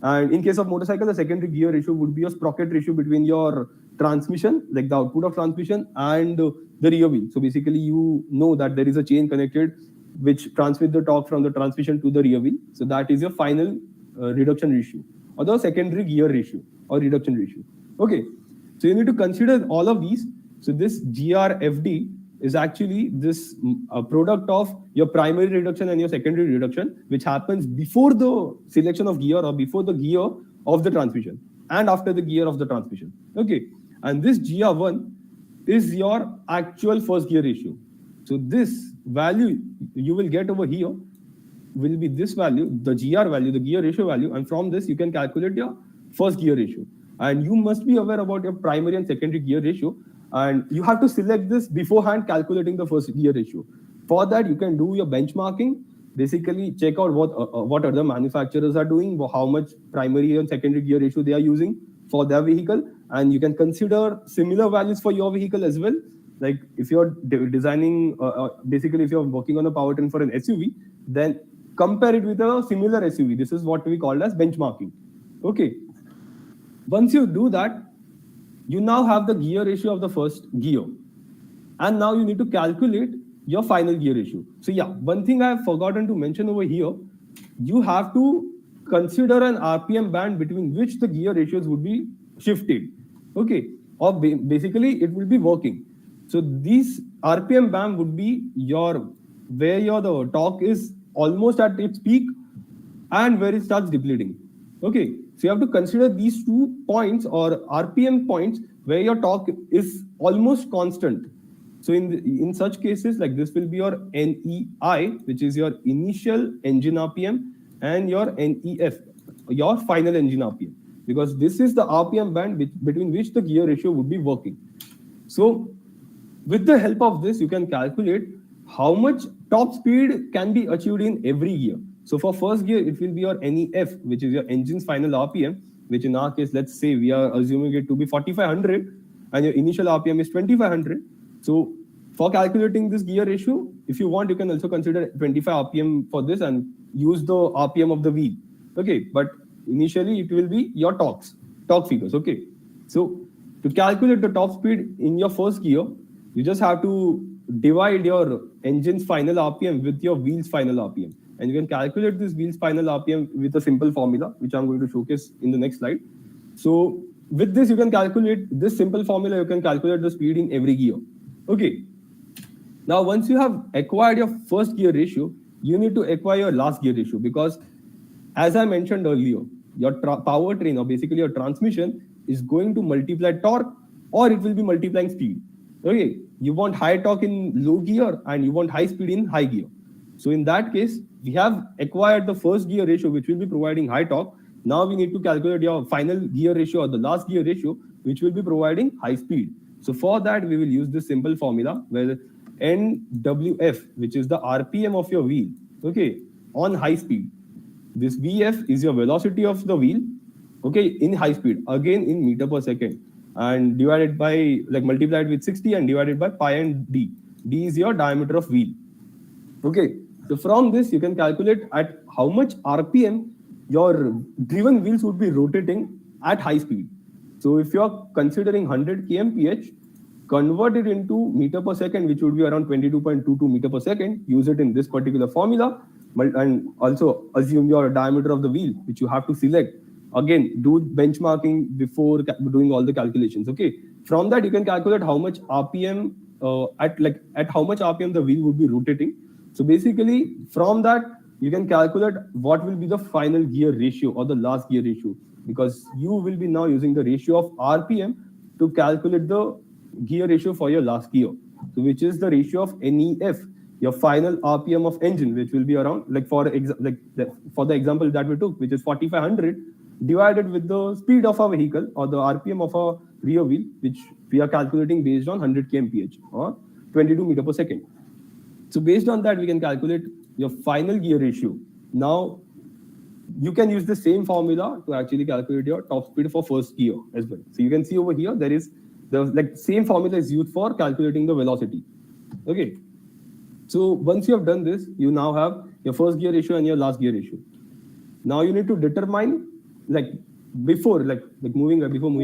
And in case of motorcycle, the secondary gear ratio would be a sprocket ratio between your transmission, like the output of transmission, and the rear wheel. So basically, you know that there is a chain connected which transmits the torque from the transmission to the rear wheel. So that is your final reduction ratio, or the secondary gear ratio or reduction ratio. Okay, so you need to consider all of these. So this GRFD is actually this product of your primary reduction and your secondary reduction, which happens before the selection of gear or before the gear of the transmission and after the gear of the transmission. Okay, and this GR1 is your actual first gear ratio. So this value you will get over here will be this value, the GR value, the gear ratio value, and from this you can calculate your first gear ratio. And you must be aware about your primary and secondary gear ratio, and you have to select this beforehand calculating the first gear ratio. For that, you can do your benchmarking, basically check out what other manufacturers are doing, how much primary and secondary gear ratio they are using for their vehicle, and you can consider similar values for your vehicle as well. Like if you're designing, basically if you're working on a powertrain for an SUV, then compare it with a similar SUV. This is what we call as benchmarking. Okay. Once you do that, you now have the gear ratio of the first gear. And now you need to calculate your final gear ratio. So yeah, one thing I have forgotten to mention over here, you have to consider an RPM band between which the gear ratios would be shifted. Okay, or basically it will be working. So these RPM band would be where the torque is almost at its peak and where it starts depleting. Okay, so you have to consider these 2 points or RPM points where your torque is almost constant. So in such cases, like this will be your NEI, which is your initial engine RPM, and your NEF, your final engine RPM, because this is the RPM band between which the gear ratio would be working. So with the help of this, you can calculate how much top speed can be achieved in every gear. So for first gear, it will be your NEF, which is your engine's final RPM, which in our case, let's say we are assuming it to be 4,500 and your initial RPM is 2,500. So for calculating this gear ratio, if you want, you can also consider 25 RPM for this and use the RPM of the wheel. Okay, but initially it will be your torque figures. Okay, so to calculate the top speed in your first gear, you just have to divide your engine's final RPM with your wheel's final RPM. And you can calculate this wheel's final RPM with a simple formula, which I'm going to showcase in the next slide. So with this, you can calculate this simple formula, you can calculate the speed in every gear. Okay. Now, once you have acquired your first gear ratio, you need to acquire your last gear ratio, because as I mentioned earlier, your powertrain or basically your transmission is going to multiply torque or it will be multiplying speed. Okay, you want high torque in low gear and you want high speed in high gear. So in that case, we have acquired the first gear ratio, which will be providing high torque. Now we need to calculate your final gear ratio or the last gear ratio, which will be providing high speed. So for that, we will use this simple formula where NWF, which is the RPM of your wheel, okay, on high speed. This VF is your velocity of the wheel, okay, in high speed, again in meter per second, and divided by, like, multiplied with 60 and divided by pi and d. D is your diameter of wheel. Okay, so from this, you can calculate at how much RPM your driven wheels would be rotating at high speed. So if you're considering 100 kmph, convert it into meter per second, which would be around 22.22 meter per second, use it in this particular formula, and also assume your diameter of the wheel, which you have to select. Again, do benchmarking before doing all the calculations. Okay, from that you can calculate how much RPM at how much RPM the wheel would be rotating. So basically, from that you can calculate what will be the final gear ratio or the last gear ratio, because you will be now using the ratio of RPM to calculate the gear ratio for your last gear. So which is the ratio of NEF, your final RPM of engine, which will be around for the example that we took, which is 4500 divided with the speed of our vehicle or the RPM of our rear wheel, which we are calculating based on 100 kmph or 22 meter per second. So based on that, we can calculate your final gear ratio. Now, you can use the same formula to actually calculate your top speed for first gear as well. So you can see over here, there is the same formula is used for calculating the velocity. Okay. So once you have done this, you now have your first gear ratio and your last gear ratio. Now you need to determine before moving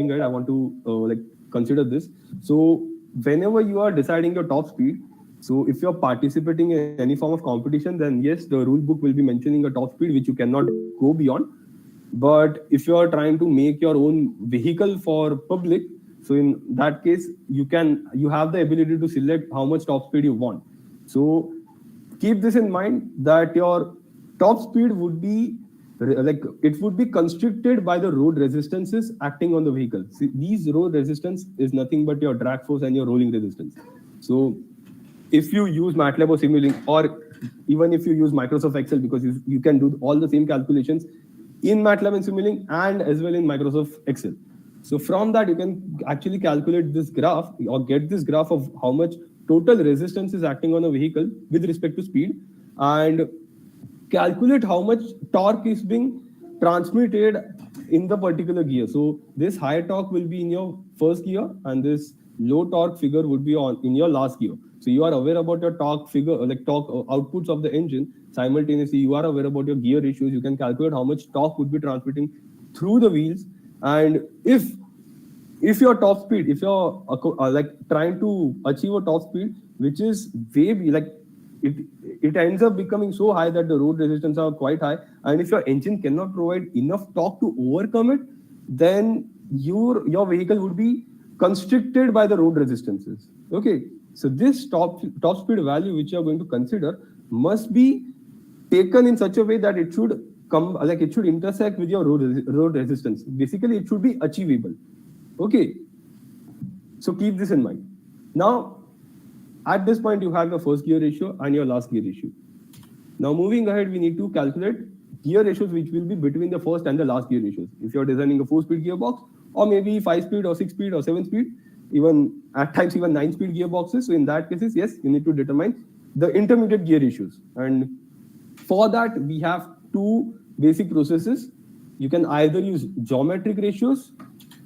ahead, I want to consider this. So whenever you are deciding your top speed, so if you're participating in any form of competition, then yes, the rule book will be mentioning a top speed which you cannot go beyond. But if you are trying to make your own vehicle for public, so in that case, you have the ability to select how much top speed you want. So keep this in mind that your top speed would be it would be constricted by the road resistances acting on the vehicle. See, these road resistance is nothing but your drag force and your rolling resistance. So if you use MATLAB or Simulink, or even if you use Microsoft Excel, because you can do all the same calculations in MATLAB and Simulink and as well in Microsoft Excel. So from that, you can actually calculate this graph or get this graph of how much total resistance is acting on a vehicle with respect to speed, and calculate how much torque is being transmitted in the particular gear. So this high torque will be in your first gear and this low torque figure would be in your last gear. So you are aware about your torque figure, torque outputs of the engine. Simultaneously, you are aware about your gear ratios. You can calculate how much torque would be transmitting through the wheels. And if your top speed, if you're trying to achieve a top speed, which is way it ends up becoming so high that the road resistance are quite high, and if your engine cannot provide enough torque to overcome it, then your vehicle would be constricted by the road resistances. Okay, so this top speed value which you are going to consider must be taken in such a way that it should it should intersect with your road resistance. Basically, it should be achievable. Okay, so keep this in mind. Now, at this point, you have your first gear ratio and your last gear ratio. Now, moving ahead, we need to calculate gear ratios which will be between the first and the last gear ratios. If you're designing a 4-speed gearbox, or maybe 5-speed or 6-speed or 7-speed, even at times even 9-speed gearboxes. So in that cases, yes, you need to determine the intermediate gear ratios. And for that, we have two basic processes. You can either use geometric ratios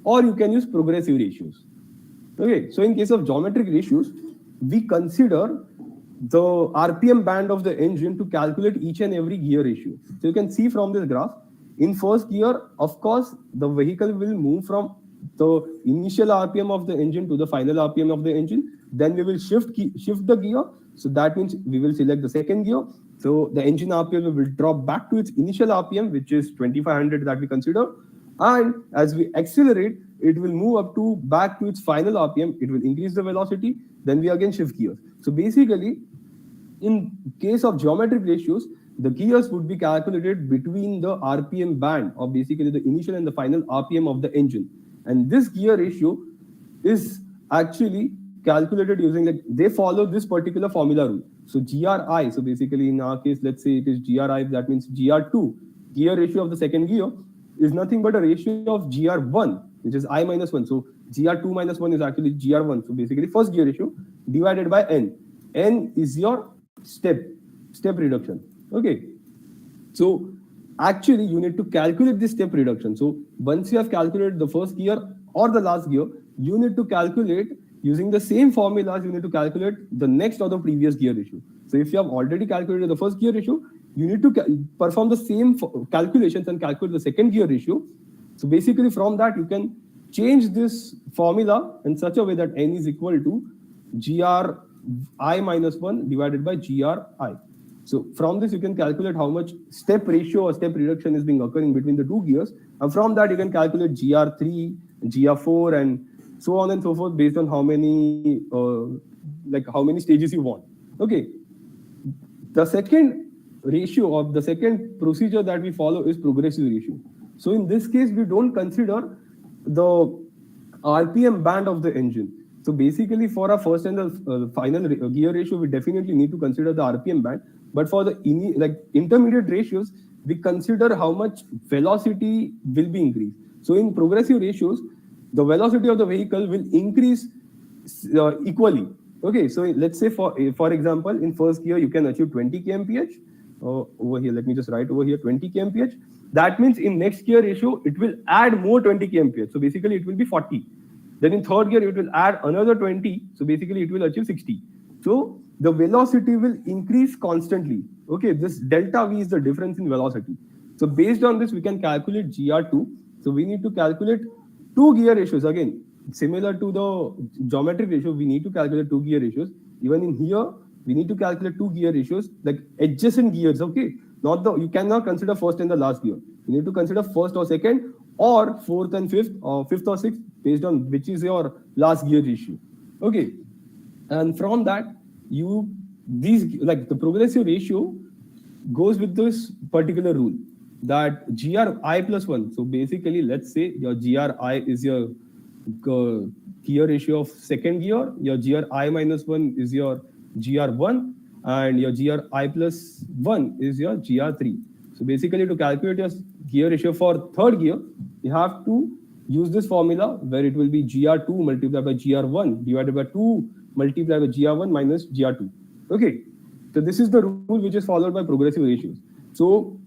or you can use progressive ratios. Okay, so in case of geometric ratios, we consider the RPM band of the engine to calculate each and every gear ratio. So you can see from this graph, in first gear, of course, the vehicle will move from the initial RPM of the engine to the final RPM of the engine. Then we will shift the gear. So that means we will select the second gear. So the engine RPM will drop back to its initial RPM, which is 2500 that we consider. And as we accelerate, it will move back to its final RPM. It will increase the velocity. Then we again shift gears. So basically, in case of geometric ratios, the gears would be calculated between the RPM band, or basically the initial and the final RPM of the engine. And this gear ratio is actually calculated using, they follow this particular formula rule. So GRI, so basically in our case, let's say it is GRI, that means GR2, gear ratio of the second gear, is nothing but a ratio of GR1, which is I minus 1. So GR2 minus 1 is actually GR1. So basically first gear ratio divided by N. N is your step reduction. Okay. So actually you need to calculate this step reduction. So once you have calculated the first gear or the last gear, you need to calculate using the same formulas, you need to calculate the next or the previous gear ratio. So if you have already calculated the first gear ratio, you need to perform the same calculations and calculate the second gear ratio. So basically from that, you can change this formula in such a way that n is equal to GRI minus 1 divided by GRI. So from this, you can calculate how much step ratio or step reduction is being occurring between the two gears. And from that, you can calculate GR3, GR4, and so on and so forth based on how many stages you want. Okay. The second ratio of the second procedure that we follow is progressive ratio. So in this case, we don't consider the RPM band of the engine. So basically, for our first and the final gear ratio, we definitely need to consider the RPM band. But for the intermediate ratios, we consider how much velocity will be increased. So in progressive ratios, the velocity of the vehicle will increase equally. Okay, so let's say for example, in first gear, you can achieve 20 kmph. Over here, let me just write over here 20 kmph. That means in next gear ratio, it will add more 20 kmph. So basically, it will be 40. Then in third gear, it will add another 20. So basically, it will achieve 60. So the velocity will increase constantly. Okay, this delta V is the difference in velocity. So based on this, we can calculate GR2. So we need to calculate two gear ratios. Again, similar to the geometric ratio, we need to calculate two gear ratios. Even in here, we need to calculate two gear ratios, like adjacent gears, okay? You cannot consider first and the last gear. You need to consider first or second, or fourth and fifth, or fifth or sixth, based on which is your last gear ratio. Okay. And from that, the progressive ratio goes with this particular rule that GRI plus 1. So basically, let's say your GRI is your gear ratio of second gear, your GRI minus 1 is your GR1, and your GRI plus 1 is your GR3. So basically, to calculate your gear ratio for third gear, you have to use this formula where it will be GR2 multiplied by GR1 divided by 2 multiplied by GR1 minus GR2. Okay, so this is the rule which is followed by progressive ratios. So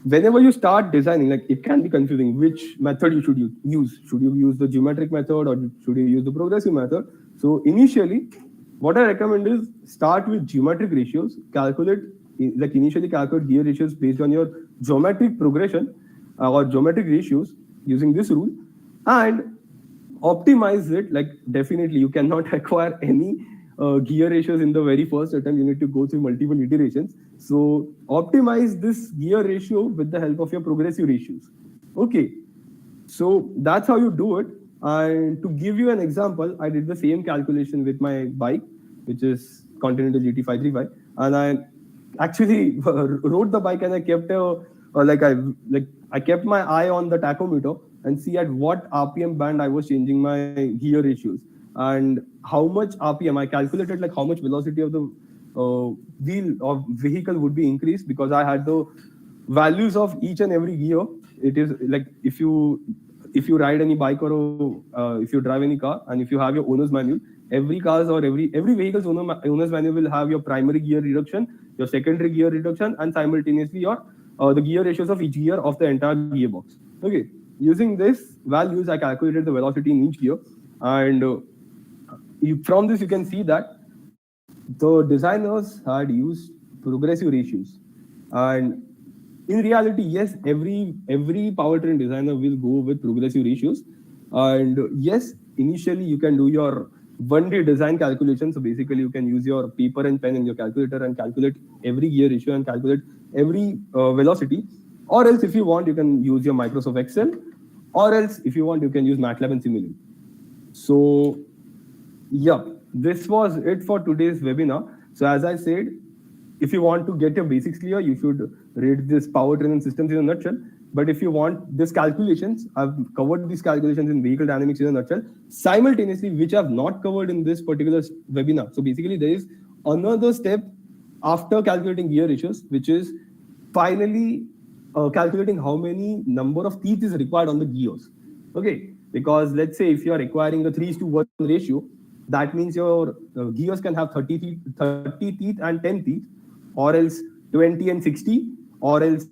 whenever you start designing, like it can be confusing which method you should use. Should you use the geometric method or should you use the progressive method? So initially, what I recommend is start with geometric ratios, initially calculate gear ratios based on your geometric progression or geometric ratios using this rule, and optimize it. Like definitely you cannot acquire any gear ratios in the very first attempt. You need to go through multiple iterations. So optimize this gear ratio with the help of your progressive ratios. Okay, so that's how you do it. And to give you an example, I did the same calculation with my bike, which is Continental GT535, and I actually rode the bike and I kept I kept my eye on the tachometer and see at what RPM band I was changing my gear ratios and how much RPM I calculated, like how much velocity of the wheel of vehicle would be increased, because I had the values of each and every gear. It is like if you ride any bike or if you drive any car and if you have your owner's manual, every vehicle's owner's manual will have your primary gear reduction, your secondary gear reduction, and simultaneously your the gear ratios of each gear of the entire gearbox. Okay, using this values, I calculated the velocity in each gear, and from this you can see that the designers had used progressive ratios. And in reality, yes, every powertrain designer will go with progressive ratios. And yes, initially you can do your 1D design calculation. So basically you can use your paper and pen and your calculator and calculate every gear ratio and calculate every velocity. Or else if you want, you can use your Microsoft Excel. Or else if you want, you can use MATLAB and Simulink. So yeah, this was it for today's webinar. So as I said, if you want to get your basics clear, you should read this powertrain and systems in a nutshell. But if you want these calculations, I've covered these calculations in vehicle dynamics in a nutshell, simultaneously, which I've not covered in this particular webinar. So basically, there is another step after calculating gear ratios, which is finally calculating how many number of teeth is required on the gears. Okay, because let's say if you are requiring a 3:1 ratio, that means your gears can have 30 teeth and 10 teeth, or else 20 and 60, or else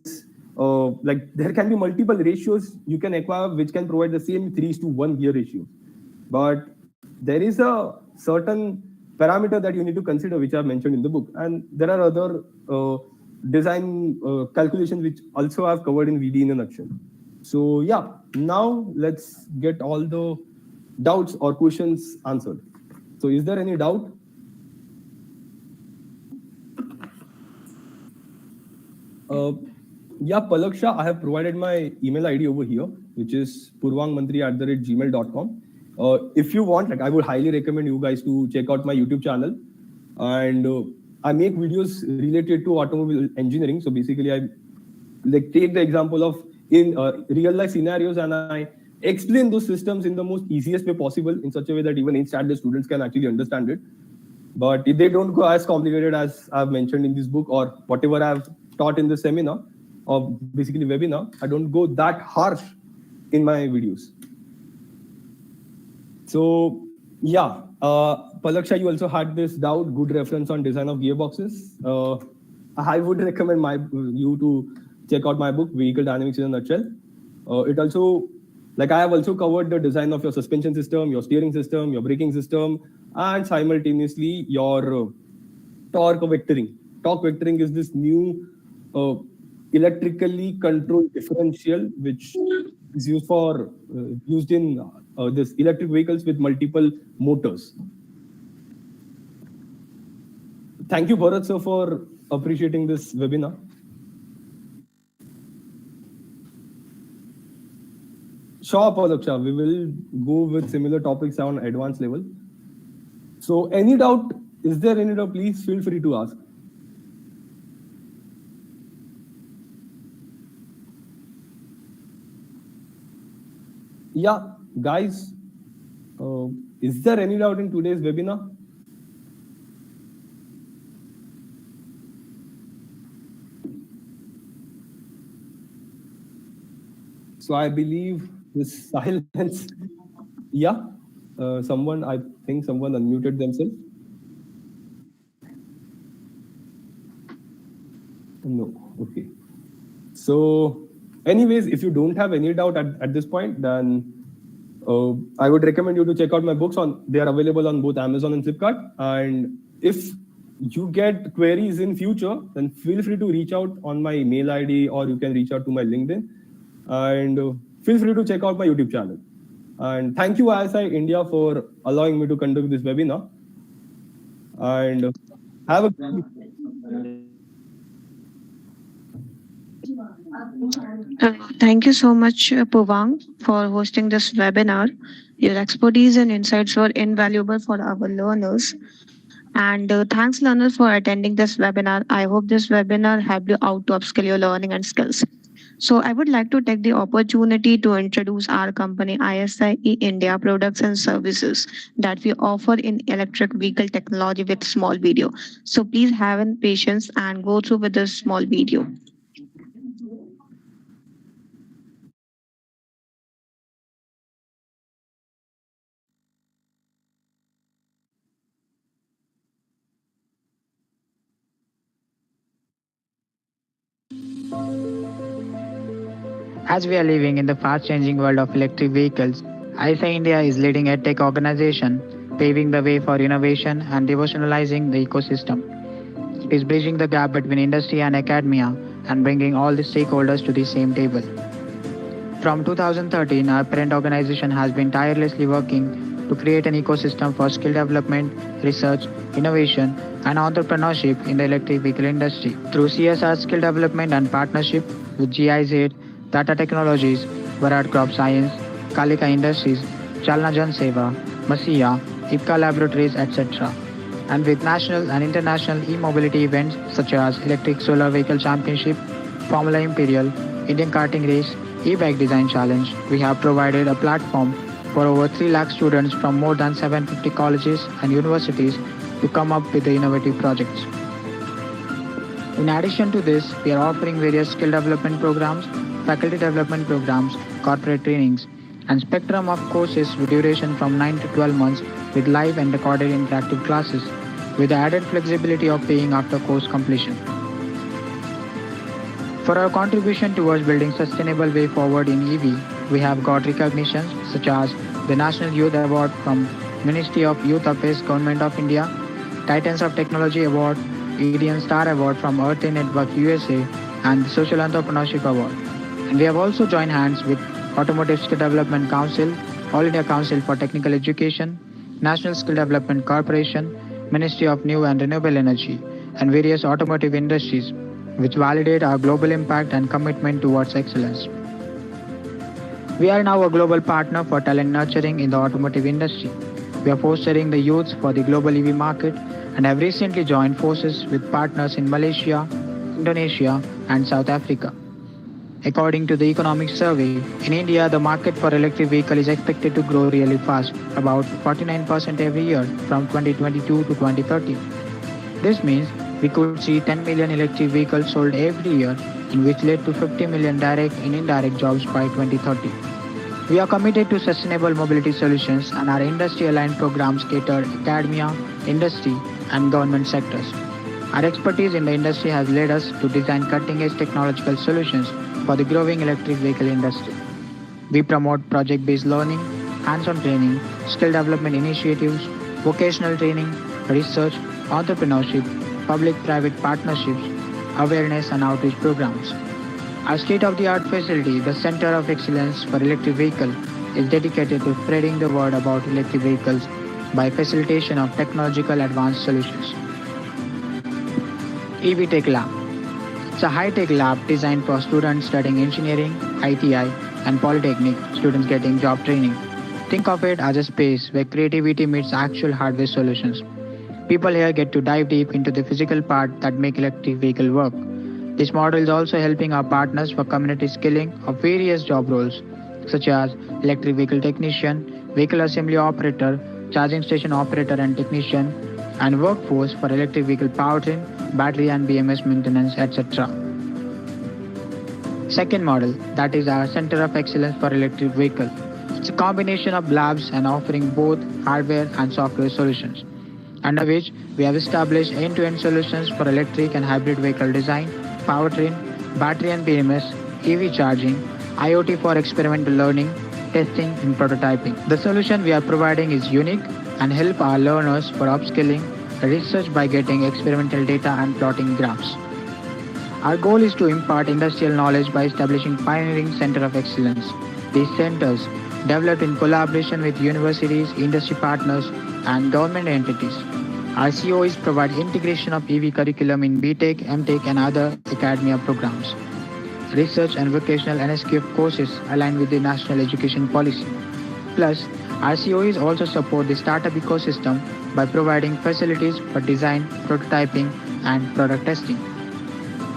there can be multiple ratios you can acquire which can provide the same 3:1 gear ratio. But there is a certain parameter that you need to consider, which I've mentioned in the book. And there are other design calculations which also I've covered in VD in a nutshell. So yeah, now let's get all the doubts or questions answered. So is there any doubt? Yeah, Palaksha, I have provided my email ID over here, which is purvangmantri@gmail.com. If you want, like, I would highly recommend you guys to check out my YouTube channel. And I make videos related to automobile engineering. So basically, I like take the example of in real life scenarios and I explain those systems in the most easiest way possible in such a way that even in-standard students can actually understand it. But if they don't go as complicated as I've mentioned in this book or whatever I've taught in the seminar or basically webinar, I don't go that harsh in my videos. So yeah, Palaksha, you also had this doubt, good reference on design of gearboxes. I would recommend you to check out my book, Vehicle Dynamics in a Nutshell. It also, like I have also covered the design of your suspension system, your steering system, your braking system, and simultaneously your torque vectoring. Torque vectoring is this new electrically controlled differential which is used in this electric vehicles with multiple motors. Thank you, Bharat sir, for appreciating this webinar. Sure, Palaksha, we will go with similar topics on advanced level. So any doubt, is there any doubt, please feel free to ask. Yeah, guys, is there any doubt in today's webinar? So I believe this silence, yeah, I think someone unmuted themselves. No, okay. So anyways, if you don't have any doubt at this point, then I would recommend you to check out my books. They are available on both Amazon and Flipkart. And if you get queries in future, then feel free to reach out on my mail ID or you can reach out to my LinkedIn. And feel free to check out my YouTube channel. And thank you ISI India for allowing me to conduct this webinar. And have a Thank you so much, Puvang, for hosting this webinar. Your expertise and insights were invaluable for our learners. And thanks, learners, for attending this webinar. I hope this webinar helped you out to upskill your learning and skills. So, I would like to take the opportunity to introduce our company, ISIE India Products and Services, that we offer in electric vehicle technology with small video. So, please have patience and go through with this small video. As we are living in the fast changing world of electric vehicles, ISA India is leading a tech organization, paving the way for innovation and devotionalizing the ecosystem. It is bridging the gap between industry and academia and bringing all the stakeholders to the same table. From 2013, our parent organization has been tirelessly working to create an ecosystem for skill development, research, innovation, and entrepreneurship in the electric vehicle industry. Through CSR skill development and partnership with GIZ, Tata Technologies, Bharat Crop Science, Kalika Industries, Chalna Jan Seva, Masiya, IPCA Laboratories, etc. And with national and international e-mobility events such as Electric Solar Vehicle Championship, Formula Imperial, Indian Karting Race, e-bike design challenge, we have provided a platform for over 3 lakh students from more than 750 colleges and universities to come up with the innovative projects. In addition to this, we are offering various skill development programs, faculty development programs, corporate trainings, and spectrum of courses with duration from 9 to 12 months with live and recorded interactive classes, with the added flexibility of paying after course completion. For our contribution towards building sustainable way forward in EV, we have got recognitions such as the National Youth Award from Ministry of Youth Affairs, Government of India, Titans of Technology Award, Indian Star Award from Earth Day Network USA, and the Social Entrepreneurship Award. And we have also joined hands with Automotive Skill Development Council, All India Council for Technical Education, National Skill Development Corporation, Ministry of New and Renewable Energy, and various automotive industries, which validate our global impact and commitment towards excellence. We are now a global partner for talent nurturing in the automotive industry. We are fostering the youth for the global EV market and have recently joined forces with partners in Malaysia, Indonesia, and South Africa. According to the economic survey, in India, the market for electric vehicle is expected to grow really fast, about 49% every year from 2022 to 2030. This means we could see 10 million electric vehicles sold every year, in which led to 50 million direct and indirect jobs by 2030. We are committed to sustainable mobility solutions and our industry-aligned programs cater academia, industry, and government sectors. Our expertise in the industry has led us to design cutting-edge technological solutions for the growing electric vehicle industry. We promote project-based learning, hands-on training, skill development initiatives, vocational training, research, entrepreneurship, public-private partnerships, awareness and outreach programs. Our state-of-the-art facility, the Center of Excellence for Electric Vehicle, is dedicated to spreading the word about electric vehicles by facilitation of technological advanced solutions. EV Tech Lab. It's a high-tech lab designed for students studying engineering, ITI, and polytechnic students getting job training. Think of it as a space where creativity meets actual hardware solutions. People here get to dive deep into the physical part that make electric vehicle work. This model is also helping our partners for community skilling of various job roles, such as electric vehicle technician, vehicle assembly operator, charging station operator and technician, and workforce for electric vehicle powertrain, battery and BMS maintenance, etc. Second model, that is our Center of Excellence for Electric Vehicle. It's a combination of labs and offering both hardware and software solutions, under which we have established end-to-end solutions for electric and hybrid vehicle design, powertrain, battery and BMS, EV charging, IoT for experimental learning, testing and prototyping. The solution we are providing is unique and help our learners for upskilling, research by getting experimental data and plotting graphs. Our goal is to impart industrial knowledge by establishing pioneering center of excellence. These centers, developed in collaboration with universities, industry partners, and government entities. Our COEs provide integration of EV curriculum in BTech, MTech, and other academia programs. Research and vocational NSQF courses align with the national education policy. Plus, our COEs also support the startup ecosystem by providing facilities for design, prototyping, and product testing.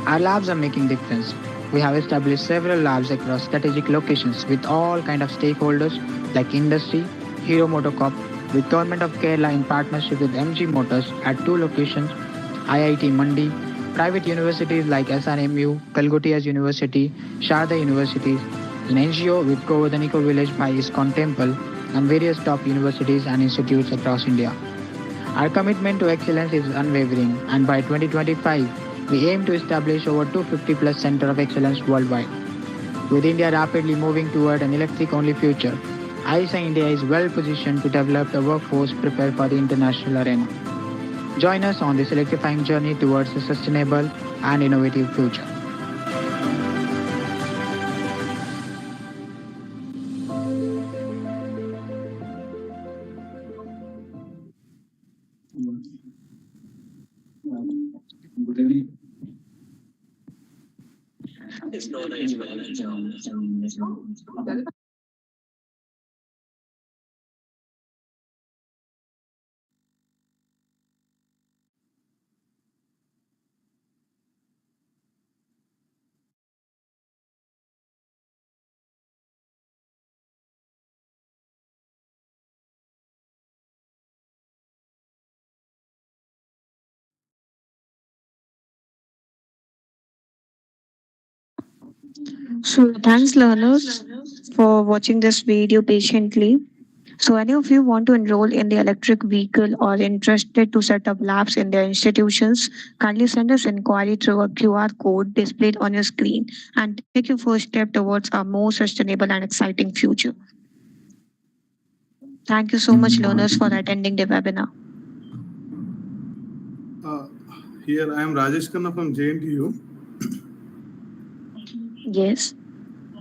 Our labs are making difference. We have established several labs across strategic locations with all kind of stakeholders like industry, Hero Motocorp, with Government of Kerala in partnership with MG Motors at 2 locations, IIT Mandi, private universities like SRMU, Calcutta University, Sharda Universities, an NGO with Govardhan Eco Village by ISKCON Temple, and various top universities and institutes across India. Our commitment to excellence is unwavering, and by 2025, we aim to establish over 250 plus Center of Excellence worldwide. With India rapidly moving toward an electric-only future, ISA India is well positioned to develop a workforce prepared for the international arena. Join us on this electrifying journey towards a sustainable and innovative future. So, thanks, learners, for watching this video patiently. So, any of you want to enroll in the electric vehicle or interested to set up labs in their institutions, kindly send us inquiry through a QR code displayed on your screen and take your first step towards a more sustainable and exciting future. Thank you so much, learners, for attending the webinar. Uh, Here I am Rajesh Khanna from JNTU. Yes.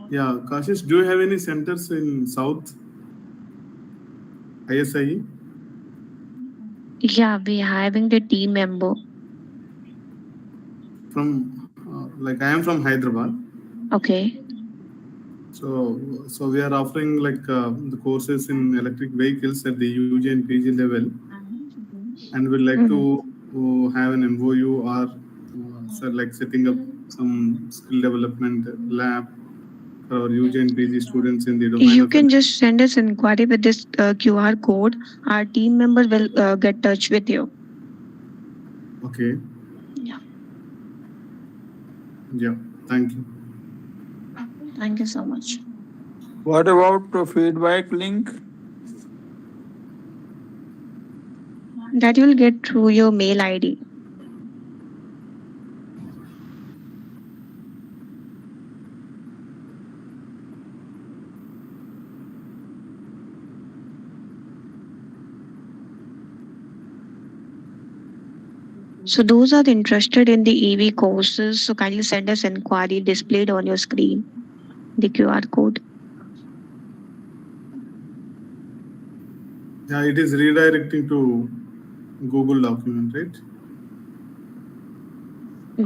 Yeah, Kashish, do you have any centers in South ISIE? Yeah, we having the team member. From like I am from Hyderabad, Okay. so we are offering like the courses in electric vehicles at the UG and PG level, and we'd like to have an MOU or like setting up some skill development lab for our UG and PG students in the domain You of can just send us an inquiry with this QR code. Our team member will get touch with you. Okay. Yeah. Yeah. Thank you. Thank you so much. What about the feedback link? That you'll get through your mail ID. So those are interested in the EV courses. So kindly send us inquiry displayed on your screen, the QR code. Yeah, it is redirecting to Google document, right?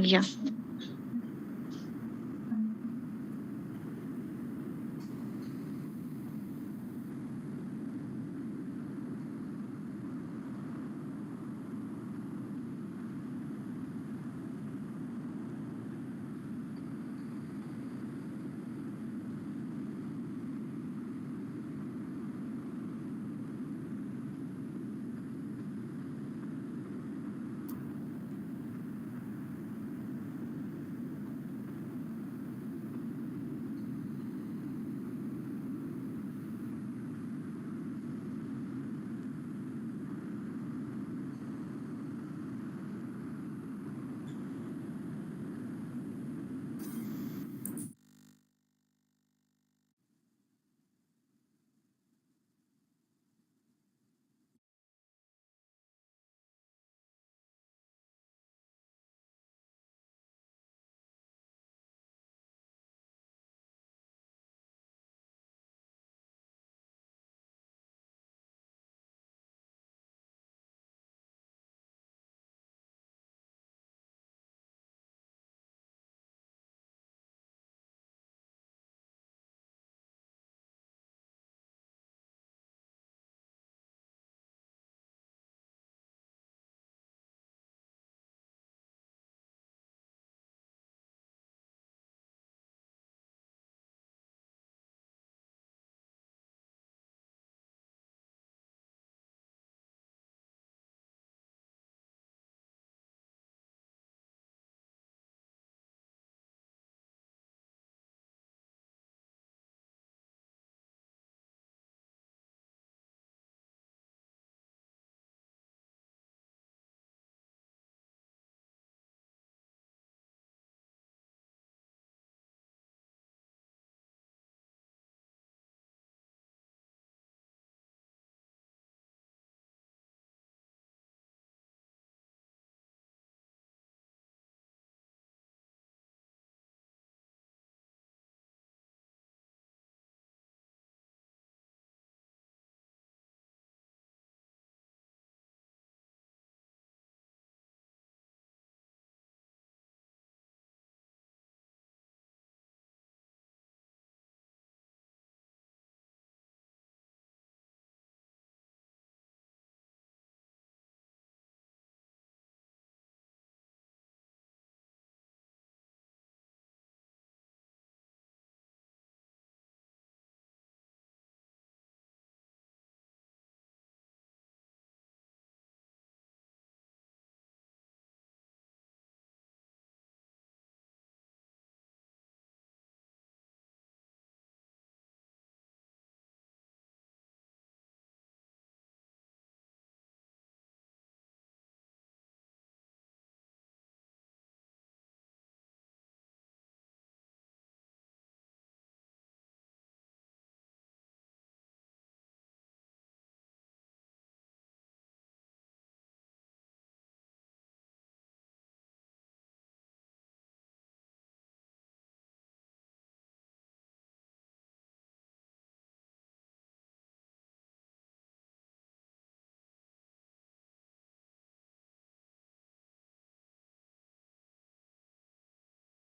Yeah.